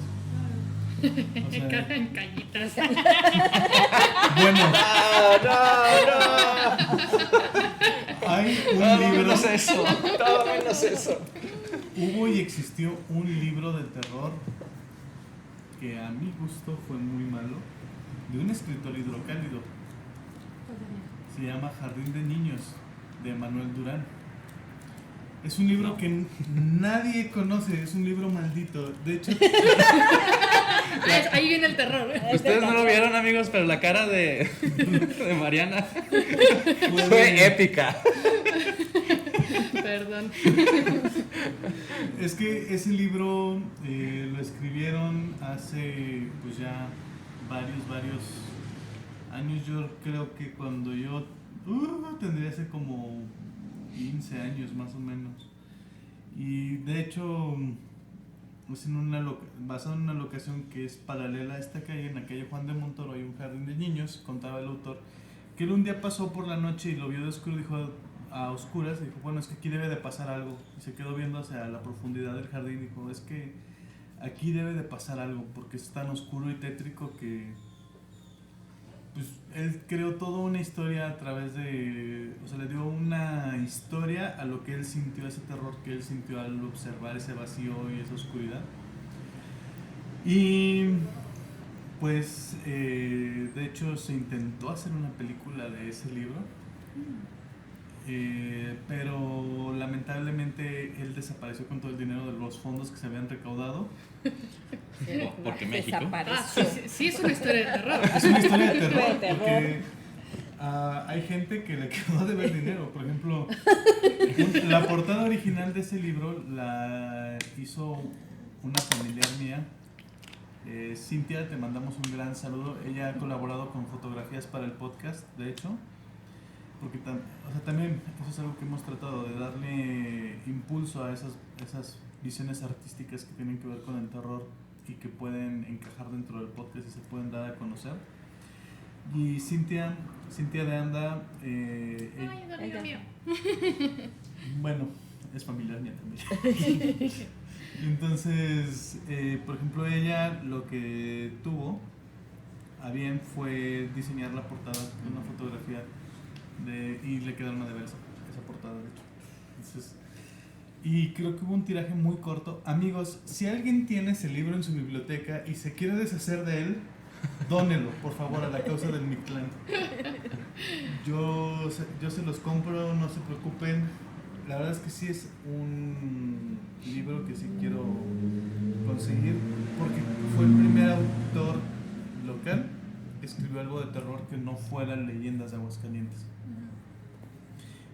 O sea, Cargan cañitas. bueno, No. hay un Todo libro, menos eso. Todo menos eso. hubo y existió un libro de terror que a mi gusto fue muy malo, de un escritor hidrocálido. Se llama Jardín de Niños, de Manuel Durán. Es un libro que nadie conoce, es un libro maldito. De hecho, Ahí viene el terror. Ustedes no lo vieron, amigos, pero la cara de Mariana fue épica. Perdón. es que ese libro lo escribieron hace pues ya varios años. Yo creo que cuando yo tendría hace como 15 años más o menos. Y de hecho es basado en una locación que es paralela a esta calle. En la calle Juan de Montoro hay un jardín de niños, contaba el autor, que él un día pasó por la noche y lo vio de oscuro, dijo a oscuras, y dijo, bueno, es que aquí debe de pasar algo. Y se quedó viendo hacia la profundidad del jardín y dijo, es que aquí debe de pasar algo, porque es tan oscuro y tétrico que pues él creó toda una historia a través de, o sea, le dio una historia a lo que él sintió, ese terror que él sintió al observar ese vacío y esa oscuridad. Y pues de hecho se intentó hacer una película de ese libro, pero lamentablemente él desapareció con todo el dinero de los fondos que se habían recaudado. Porque México. Desapareció. Sí, es una historia de terror. Es una historia de terror, De terror. porque hay gente que le quedó de ver dinero. Por ejemplo, la portada original de ese libro la hizo una familiar mía. Cintia, te mandamos un gran saludo. Ella ha colaborado con fotografías para el podcast, de hecho. Porque también eso es algo que hemos tratado de darle impulso a esas visiones artísticas que tienen que ver con el terror y que pueden encajar dentro del podcast y se pueden dar a conocer. Y Cintia de Anda, Ay, es amiga mía. bueno, es familiar mía también. Entonces, por ejemplo, ella lo que tuvo a bien fue diseñar la portada de una fotografía y le quedaron a deber esa portada, de hecho. Entonces, y creo que hubo un tiraje muy corto. Amigos, si alguien tiene ese libro en su biblioteca y se quiere deshacer de él, dónelo, por favor, a la causa del Mictlán. Yo se los compro, no se preocupen. la verdad es que sí es un libro que sí quiero conseguir, porque fue el primer autor local que escribió algo de terror que no fueran leyendas de Aguascalientes.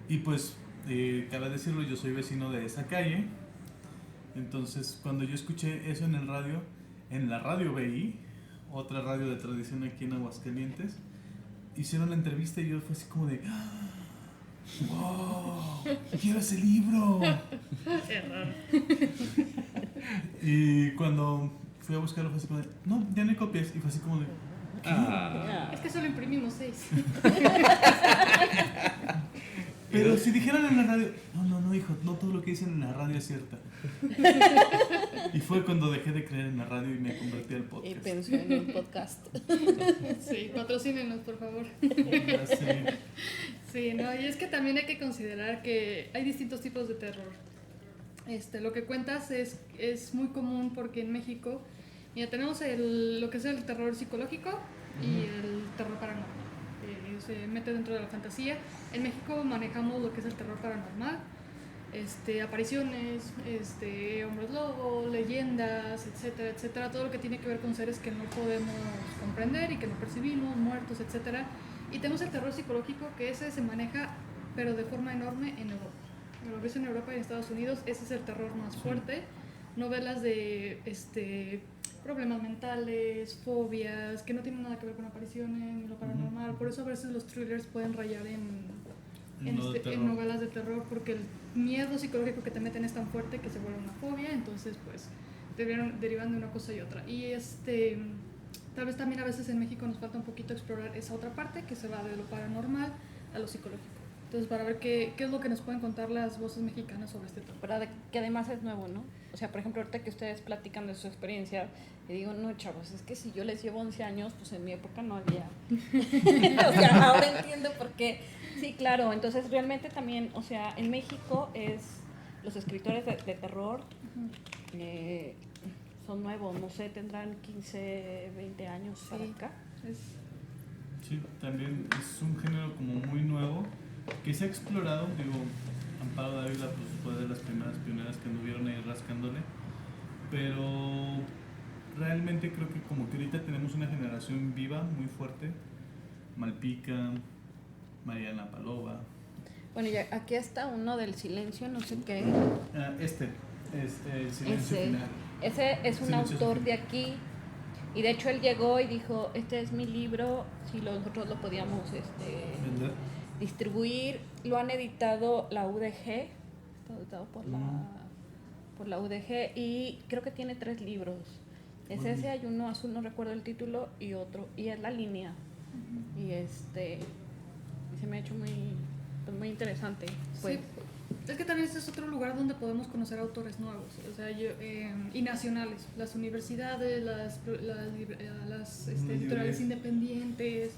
Y pues, cabe decirlo, yo soy vecino de esa calle. Entonces, cuando yo escuché eso en el radio, en la radio BI, otra radio de tradición aquí en Aguascalientes, hicieron la entrevista y yo fue así como de ¡wow! ¡Quiero ese libro! Y cuando fui a buscarlo fue así como de no, ya no hay copias. Y fue así como de Ah. Es que solo imprimimos 6. pero si dijeran en la radio, no, hijo, no todo lo que dicen en la radio es cierto. Y fue cuando dejé de creer en la radio y me convertí al Y podcast. pensó en un podcast. Sí, patrocínenos, por favor. Ya sé. Sí, no, y es que también hay que considerar que hay distintos tipos de terror. Lo que cuentas es muy común porque en México ya tenemos lo que es el terror psicológico y el terror paranormal. Se mete dentro de la fantasía. En México manejamos lo que es el terror paranormal, apariciones, hombres lobo, leyendas, etcétera, etcétera, todo lo que tiene que ver con seres que no podemos comprender y que no percibimos, muertos, etcétera. Y tenemos el terror psicológico, que ese se maneja pero de forma enorme en Europa. Lo ves en Europa y en Estados Unidos, ese es el terror más fuerte. Novelas de problemas mentales, fobias, que no tienen nada que ver con apariciones ni lo paranormal. Por eso a veces los thrillers pueden rayar en novelas de terror, porque el miedo psicológico que te meten es tan fuerte que se vuelve una fobia, entonces pues derivan de una cosa y otra. Y tal vez también a veces en México nos falta un poquito explorar esa otra parte que se va de lo paranormal a lo psicológico. Entonces, para ver qué es lo que nos pueden contar las voces mexicanas sobre este tema. Pero que además es nuevo, ¿no? O sea, por ejemplo, ahorita que ustedes platican de su experiencia, y digo, no, chavos, es que si yo les llevo 11 años, pues en mi época no había. O sea, ahora entiendo por qué. Sí, claro, entonces realmente también, o sea, en México los escritores de terror son nuevos, no sé, tendrán 15, 20 años para acá. Sí, también es un género como muy nuevo que se ha explorado. Digo, Amparo Dávila pues fue de las primeras pioneras que anduvieron ahí rascándole, pero realmente creo que como que ahorita tenemos una generación viva muy fuerte. Malpica, Mariana Palova. Bueno, y aquí está uno del silencio, no sé qué. El silencio final. Ese es un Silencio autor final. de aquí. Y de hecho él llegó y dijo, este es mi libro, si nosotros lo podíamos ¿Verdad? distribuir. Lo han editado la UDG, está editado por la UDG, y creo que tiene 3 libros. Es ese, hay uno azul, no recuerdo el título, y otro, y es La Línea. Y se me ha hecho muy interesante. Pues. Sí, es que también este es otro lugar donde podemos conocer autores nuevos, o sea, y nacionales, las universidades, las editoriales independientes.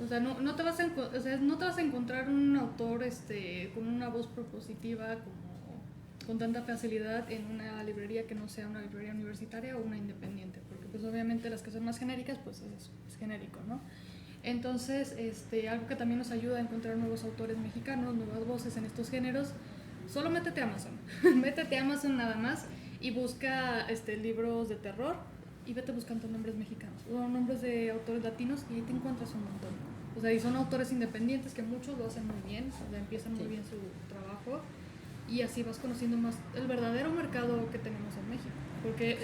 O sea, no te vas a encontrar un autor con una voz propositiva con tanta facilidad en una librería que no sea una librería universitaria o una independiente, porque pues obviamente las que son más genéricas pues es genérico, ¿no? Entonces, algo que también nos ayuda a encontrar nuevos autores mexicanos, nuevas voces en estos géneros, solo métete a Amazon, métete a Amazon nada más y busca libros de terror y vete buscando nombres mexicanos o nombres de autores latinos y ahí te encuentras un montón. O sea, y son autores independientes que muchos lo hacen muy bien, o sea, empiezan muy bien su trabajo y así vas conociendo más el verdadero mercado que tenemos en México, porque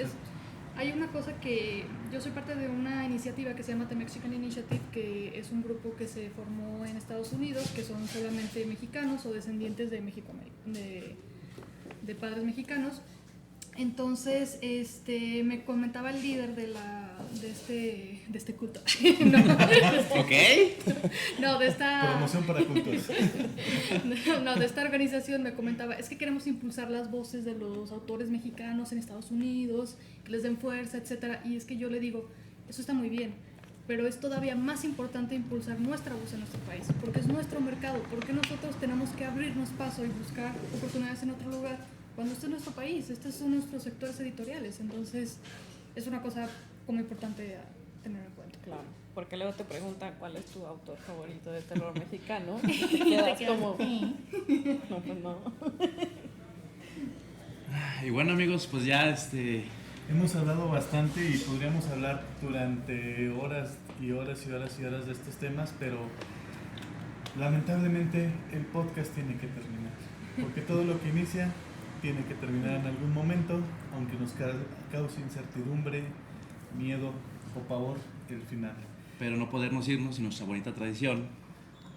hay una cosa que yo soy parte de una iniciativa que se llama The Mexican Initiative, que es un grupo que se formó en Estados Unidos, que son solamente mexicanos o descendientes de de padres mexicanos. Entonces, me comentaba el líder de este culto. No, de esta Promoción para cultos. No, de esta organización me comentaba, es que queremos impulsar las voces de los autores mexicanos en Estados Unidos, que les den fuerza, etcétera. Y es que yo le digo, eso está muy bien, pero es todavía más importante impulsar nuestra voz en nuestro país, porque es nuestro mercado, porque nosotros tenemos que abrirnos paso y buscar oportunidades en otro lugar, cuando este es nuestro país, estos son nuestros sectores editoriales. Entonces, es una cosa como importante a tener en cuenta. Claro, porque luego te preguntan cuál es tu autor favorito de terror mexicano. Y quedas como, no, pues no. Y bueno, amigos, pues ya Hemos hablado bastante y podríamos hablar durante horas y horas y horas y horas de estos temas, pero lamentablemente el podcast tiene que terminar. Porque todo lo que inicia tiene que terminar en algún momento, aunque nos cause incertidumbre, miedo o pavor el final. pero no podernos irnos sin nuestra bonita tradición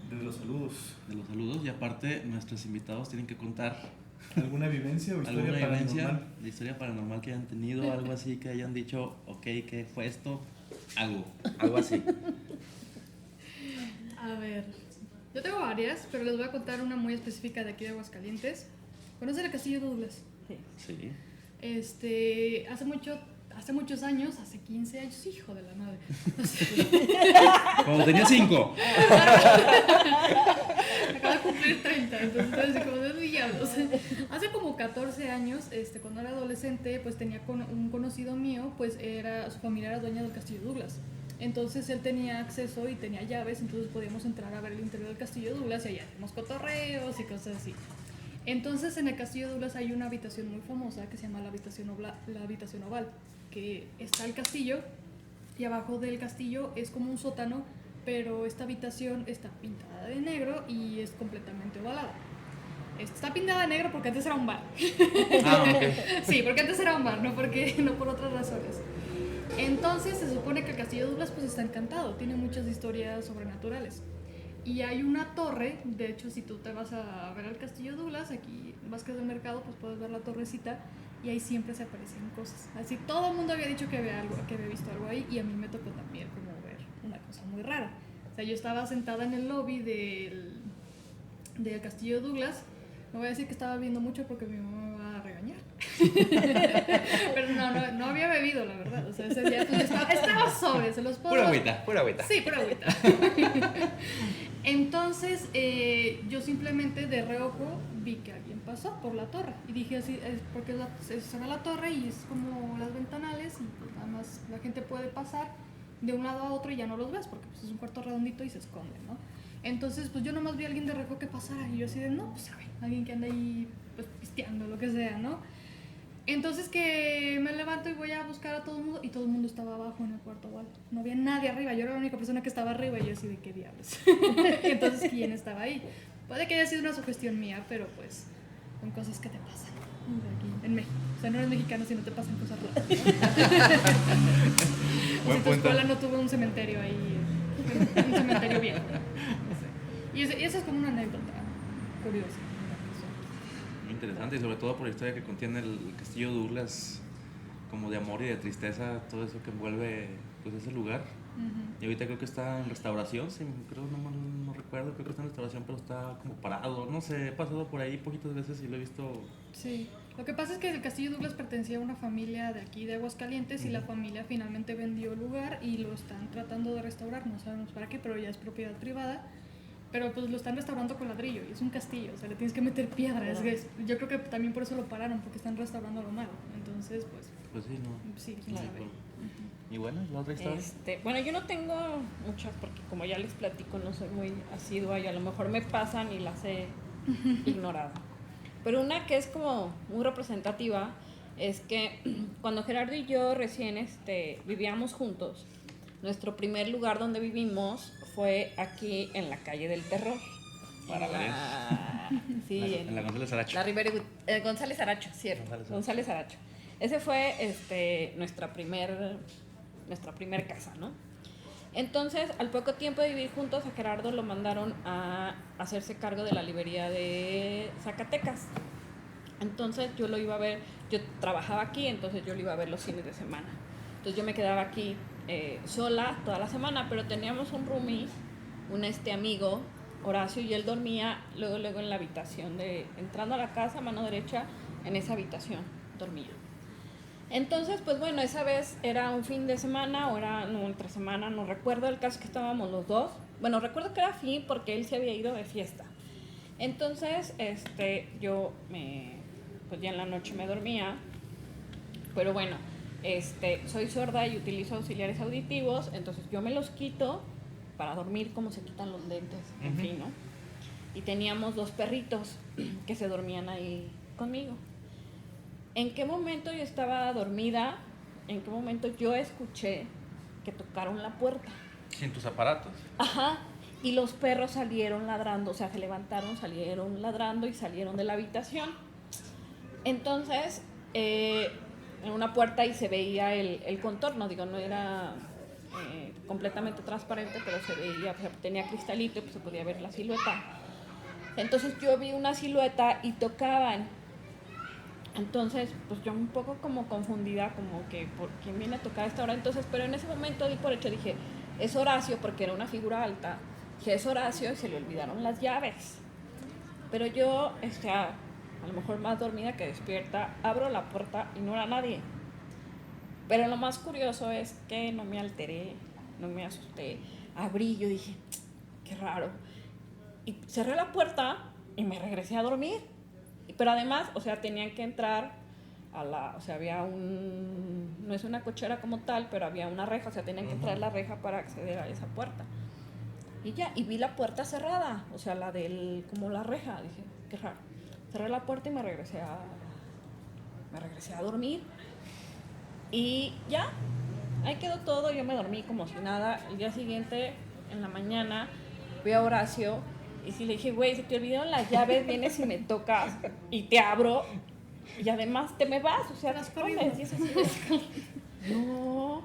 De los saludos. de los saludos. Y aparte, nuestros invitados tienen que contar ¿Alguna vivencia o historia alguna paranormal? vivencia de historia paranormal que hayan tenido, algo así que hayan dicho, ok, ¿qué fue esto? Algo así. A ver, yo tengo varias, pero les voy a contar una muy específica de aquí de Aguascalientes. ¿Conocen el Castillo Douglas? Sí. Hace muchos años, hace 15 años, hijo de la madre. Cuando tenía 5. Acaba de cumplir 30, entonces como de diablos. Hace como 14 años, cuando era adolescente, pues tenía un conocido mío, pues su familia era dueña del Castillo Douglas. Entonces él tenía acceso y tenía llaves, entonces podíamos entrar a ver el interior del Castillo Douglas y allá hacíamos cotorreos y cosas así. Entonces en el Castillo Douglas hay una habitación muy famosa que se llama la habitación oval, que está el castillo y abajo del castillo es como un sótano, pero esta habitación está pintada de negro y es completamente ovalada. Está pintada de negro porque antes era un bar. Ok. Sí, porque antes era un bar, no por otras razones. Entonces se supone que el Castillo Douglas pues está encantado, tiene muchas historias sobrenaturales. Y hay una torre, de hecho si tú te vas a ver al Castillo Douglas, aquí vas que es del mercado, pues puedes ver la torrecita y ahí siempre se aparecen cosas. Así todo el mundo había dicho que había visto algo ahí y a mí me tocó también como ver una cosa muy rara. O sea, yo estaba sentada en el lobby del Castillo Douglas. No voy a decir que estaba bebiendo mucho porque mi mamá me va a regañar. Pero no había bebido, la verdad. O sea, ese día pues, estaba sobre, se los puedo... Pura agüita. Sí, pura agüita. Entonces, yo simplemente de reojo vi que alguien pasó por la torre. Y dije así, porque se ve la torre y es como las ventanales y pues, nada más la gente puede pasar de un lado a otro y ya no los ves porque pues, es un cuarto redondito y se esconden, ¿no? Entonces, pues yo nomás vi a alguien de reojo que pasara y yo así de, no, pues sabe, alguien que anda ahí pues pisteando, lo que sea, ¿no? Entonces que me levanto y voy a buscar a todo el mundo y todo el mundo estaba abajo en el cuarto igual. No había nadie arriba, yo era la única persona que estaba arriba y yo así de qué diablos. Y entonces, ¿quién estaba ahí? Puede que haya sido una sugestión mía, pero pues son cosas que te pasan aquí en México. O sea, no eres mexicano si no te pasan cosas raras, ¿no? O si tu escuela no tuvo un cementerio ahí, un cementerio viejo. No sé. Y esa es como una anécdota curiosa. Muy interesante y sobre todo por la historia que contiene el Castillo Douglas, como de amor y de tristeza, todo eso que envuelve pues ese lugar. Y ahorita creo que está en restauración, sí, no recuerdo, creo que está en restauración, pero está como parado, no sé, he pasado por ahí poquitas veces y lo he visto. Sí, lo que pasa es que el Castillo Douglas pertenecía a una familia de aquí de Aguascalientes y la familia finalmente vendió el lugar y lo están tratando de restaurar, no sabemos para qué, pero ya es propiedad privada. Pero pues lo están restaurando con ladrillo y es un castillo, o sea, le tienes que meter piedra. Yo creo que también por eso lo pararon, porque están restaurando lo malo. Entonces, pues sí, no. sí, Sí, claro. bueno. Y bueno, la otra historia. Bueno, yo no tengo muchas porque como ya les platico no soy muy asidua y a lo mejor me pasan y las he ignorado. Pero una que es como muy representativa es que cuando Gerardo y yo recién vivíamos juntos, nuestro primer lugar donde vivimos fue aquí en la calle del Terror. Sí, en la González Aracho. La González Aracho, cierto. González Aracho. Ese fue nuestra primer casa, ¿no? Entonces, al poco tiempo de vivir juntos, a Gerardo lo mandaron a hacerse cargo de la librería de Zacatecas. Entonces, yo lo iba a ver, yo trabajaba aquí, entonces yo lo iba a ver los fines de semana. Entonces, yo me quedaba aquí sola toda la semana, pero teníamos un roomie, un amigo, Horacio, y él dormía luego en la habitación entrando a la casa, mano derecha, en esa habitación dormía. Entonces, pues bueno, esa vez era un fin de semana o era entre semana, no recuerdo, el caso es que estábamos los dos. Bueno, recuerdo que era fin porque él se había ido de fiesta. Entonces, yo pues ya en la noche me dormía, pero bueno, soy sorda y utilizo auxiliares auditivos, entonces yo me los quito para dormir como se quitan los lentes, en Ujú. fin, ¿no? Y teníamos 2 perritos que se dormían ahí conmigo. ¿En qué momento yo estaba dormida? ¿En qué momento yo escuché que tocaron la puerta? Sin tus aparatos. Ajá, y los perros salieron ladrando, o sea, se levantaron, salieron ladrando y salieron de la habitación. Entonces, en una puerta y se veía el contorno, digo, no era completamente transparente, pero se veía, o sea, tenía cristalito y pues se podía ver la silueta. Entonces yo vi una silueta y tocaban. Entonces, pues yo un poco como confundida, como que por quién viene a tocar a esta hora. Entonces, pero en ese momento di por hecho, dije, es Horacio, porque era una figura alta. Dije, es Horacio y se le olvidaron las llaves. Pero yo, a lo mejor más dormida que despierta, abro la puerta y no era nadie. Pero lo más curioso es que no me alteré, no me asusté. Abrí, yo dije, qué raro. Y cerré la puerta y me regresé a dormir. Pero además, o sea, tenían que entrar o sea, había no es una cochera como tal, pero había una reja, o sea, tenían que entrar a la reja para acceder a esa puerta. Y ya, y vi la puerta cerrada, o sea, como la reja, dije, qué raro. Cerré la puerta y me regresé a dormir. Y ya, ahí quedó todo, yo me dormí como si nada. El día siguiente, en la mañana, vi a Horacio y sí le dije, güey, se te olvidaron las llaves, vienes y me tocas y te abro y además te me vas, o sea, te escondes. Y es así, no,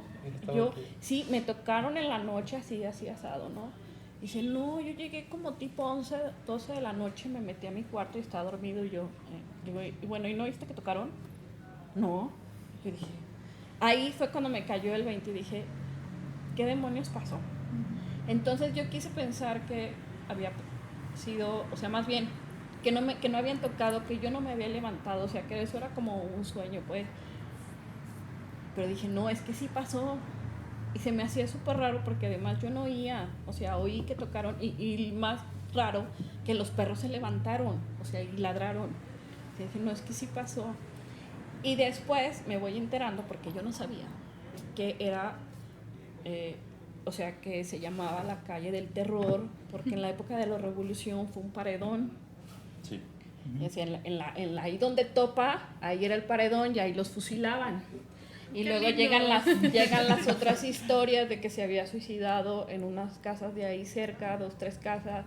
sí, me tocaron en la noche así asado, ¿no? Dice, no, yo llegué como tipo 11, 12 de la noche, me metí a mi cuarto y estaba dormido y yo, digo, y bueno, ¿y no viste que tocaron? No, yo dije, ahí fue cuando me cayó el 20 y dije, ¿qué demonios pasó? Entonces yo quise pensar que había sido, o sea, más bien, que no habían tocado, que yo no me había levantado, o sea, que eso era como un sueño, pues. Pero dije, no, es que sí pasó. Y se me hacía súper raro porque además yo no oía, o sea, oí que tocaron y más raro que los perros se levantaron, o sea, y ladraron. Y dije, no, es que sí pasó. Y después me voy enterando, porque yo no sabía, que era, o sea, que se llamaba la calle del terror, porque en la época de la revolución fue un paredón. Sí. Y así, ahí donde topa, ahí era el paredón y ahí los fusilaban. Y Qué luego lindo. llegan las otras historias de que se había suicidado en unas casas de ahí cerca, 2, 3 casas,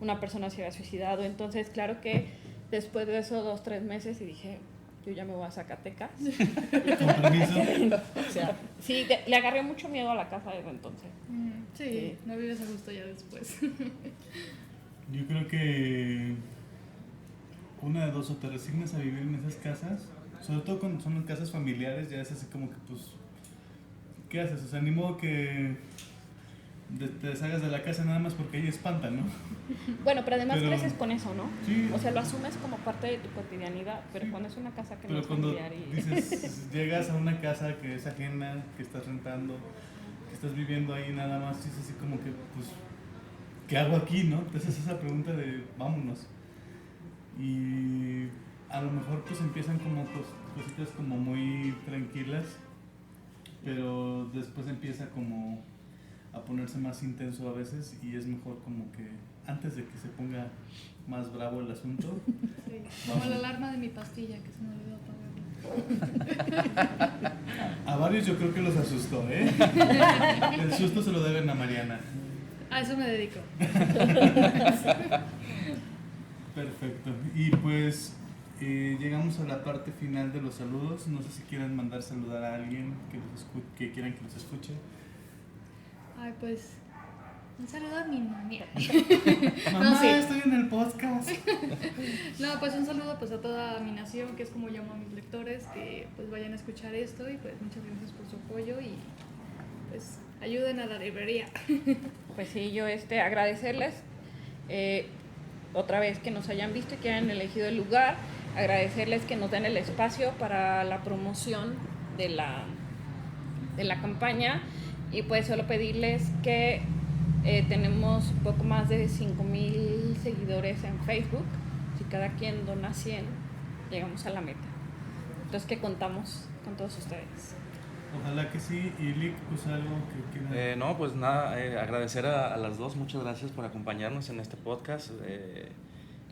una persona se había suicidado. Entonces, claro que después de eso, 2, 3 meses, y dije, yo ya me voy a Zacatecas. Con permiso. O sea, sí, le agarré mucho miedo a la casa desde entonces. Sí, no vives a gusto ya después. Yo creo que una de dos, o te resignas a vivir en esas casas, sobre todo cuando son casas familiares, ya es así como que, pues, ¿qué haces? O sea, ni modo que te deshagas de la casa nada más porque ahí espantan, ¿no? Bueno, pero además Pero- creces con eso, ¿no? Sí. O sea, lo asumes como parte de tu cotidianidad, pero Sí. cuando es una casa que no Pero es cuando familiar y... dices, llegas a una casa que es ajena, que estás rentando, que estás viviendo ahí nada más, y es así como que, pues, ¿qué hago aquí, no? Te haces esa pregunta de, vámonos. Y a lo mejor pues empiezan como cositas como muy tranquilas, pero después empieza como a ponerse más intenso a veces y es mejor como que antes de que se ponga más bravo el asunto. Sí, como la alarma de mi pastilla que se me olvidó apagarla. A varios yo creo que los asustó, ¿eh? El susto se lo deben a Mariana. A eso me dedico. Perfecto. Y pues llegamos a la parte final de los saludos. No sé si quieren mandar saludar a alguien que quieran que los escuche. Ay, pues, un saludo a mi mami. Mamá, sí. estoy en el podcast. No, pues un saludo pues a toda mi nación, que es como llamo a mis lectores, que pues vayan a escuchar esto y pues muchas gracias por su apoyo y pues ayuden a la librería. Pues sí, yo agradecerles otra vez que nos hayan visto y que hayan elegido el lugar, agradecerles que nos den el espacio para la promoción de la campaña y pues solo pedirles que tenemos poco más de 5,000 seguidores en Facebook. Si cada quien dona 100, llegamos a la meta. Entonces que contamos con todos ustedes. Ojalá que sí. Y Lick, pues algo que quiera. No, pues nada, agradecer a las dos, muchas gracias por acompañarnos en este podcast.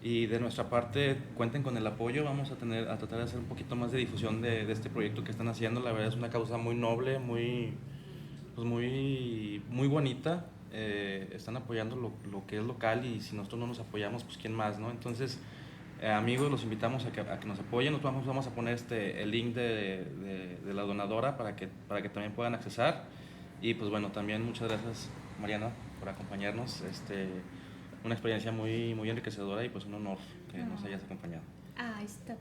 Y de nuestra parte, cuenten con el apoyo, vamos a tratar de hacer un poquito más de difusión de este proyecto que están haciendo. La verdad es una causa muy noble, pues muy bonita. Están apoyando lo que es local, y si nosotros no nos apoyamos, pues quién más, ¿no? Entonces, amigos, los invitamos a que nos apoyen. Nosotros vamos a poner el link de la donadora para que también puedan accesar. Y pues bueno, también muchas gracias, Mariana, por acompañarnos. Una experiencia muy enriquecedora, y pues un honor que nos hayas acompañado. Ahí está.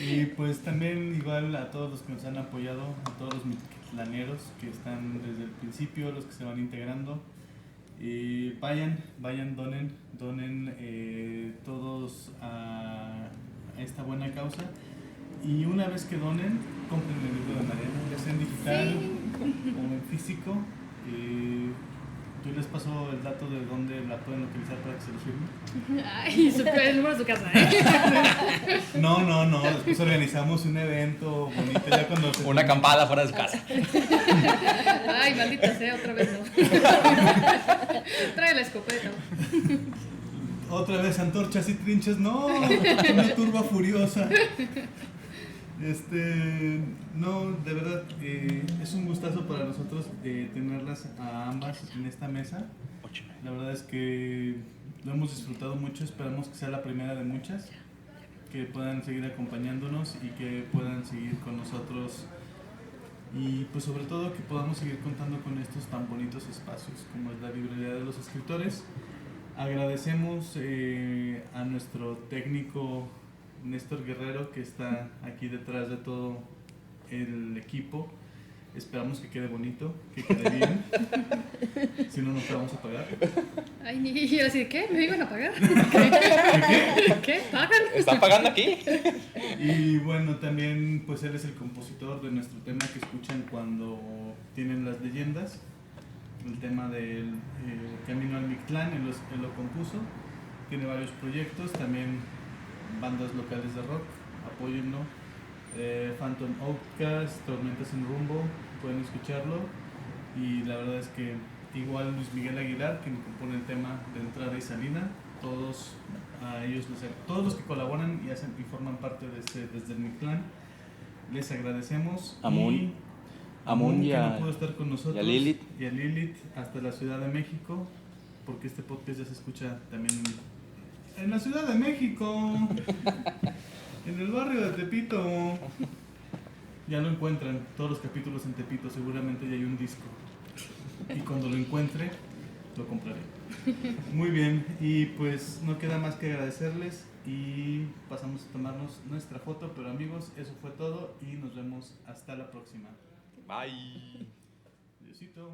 Y pues también igual a todos los que nos han apoyado, a todos los mitlaneros que están desde el principio, los que se van integrando. Vayan, donen todos a esta buena causa. Y una vez que donen, compren el libro de Mariana, ya sea en digital o en físico. Yo les paso el dato de dónde la pueden localizar para que se lo firmen. Ay, el número de su casa, ¿eh? No, después organizamos un evento bonito ya cuando... Una acampada fuera de su casa. Ay, maldita sea, otra vez no. Trae la escopeta. Otra vez antorchas y trinches, no, una turba furiosa. No, de verdad, es un gustazo para nosotros tenerlas a ambas en esta mesa. La verdad es que lo hemos disfrutado mucho, esperamos que sea la primera de muchas, que puedan seguir acompañándonos y que puedan seguir con nosotros, y pues sobre todo que podamos seguir contando con estos tan bonitos espacios como es la librería de los escritores. Agradecemos a nuestro técnico Néstor Guerrero, que está aquí detrás de todo el equipo. Esperamos que quede bonito, que quede bien. Si no, no te vamos a pagar. Ay, y yo así, ¿qué? ¿Me iban a pagar? ¿Qué? ¿Pagan? ¿Están pagando aquí? Y bueno, también pues él es el compositor de nuestro tema que escuchan cuando tienen las leyendas. El tema del Camino al Mictlán, él lo compuso. Tiene varios proyectos, también bandas locales de rock, apóyenlo. Phantom Outcast, Tormentas en Rumbo, pueden escucharlo. Y la verdad es que igual Luis Miguel Aguilar, quien compone el tema de entrada y salida, todos los que colaboran y forman parte desde el Mictlán, les agradecemos. Amun que no pudo estar con nosotros, y a Lilith. hasta la Ciudad de México, porque este podcast ya se escucha también en la Ciudad de México, en el barrio de Tepito. Ya lo encuentran, todos los capítulos en Tepito, seguramente ya hay un disco. Y cuando lo encuentre, lo compraré. Muy bien, y pues no queda más que agradecerles y pasamos a tomarnos nuestra foto, pero amigos, eso fue todo y nos vemos hasta la próxima. Bye. Adiósito.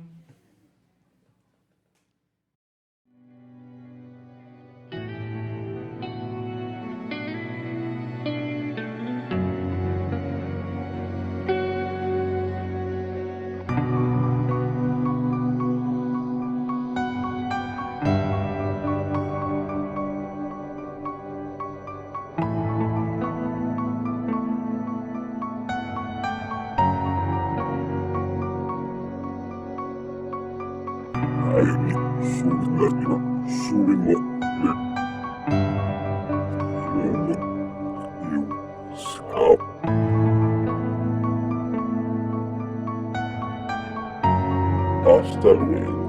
Hasta luego.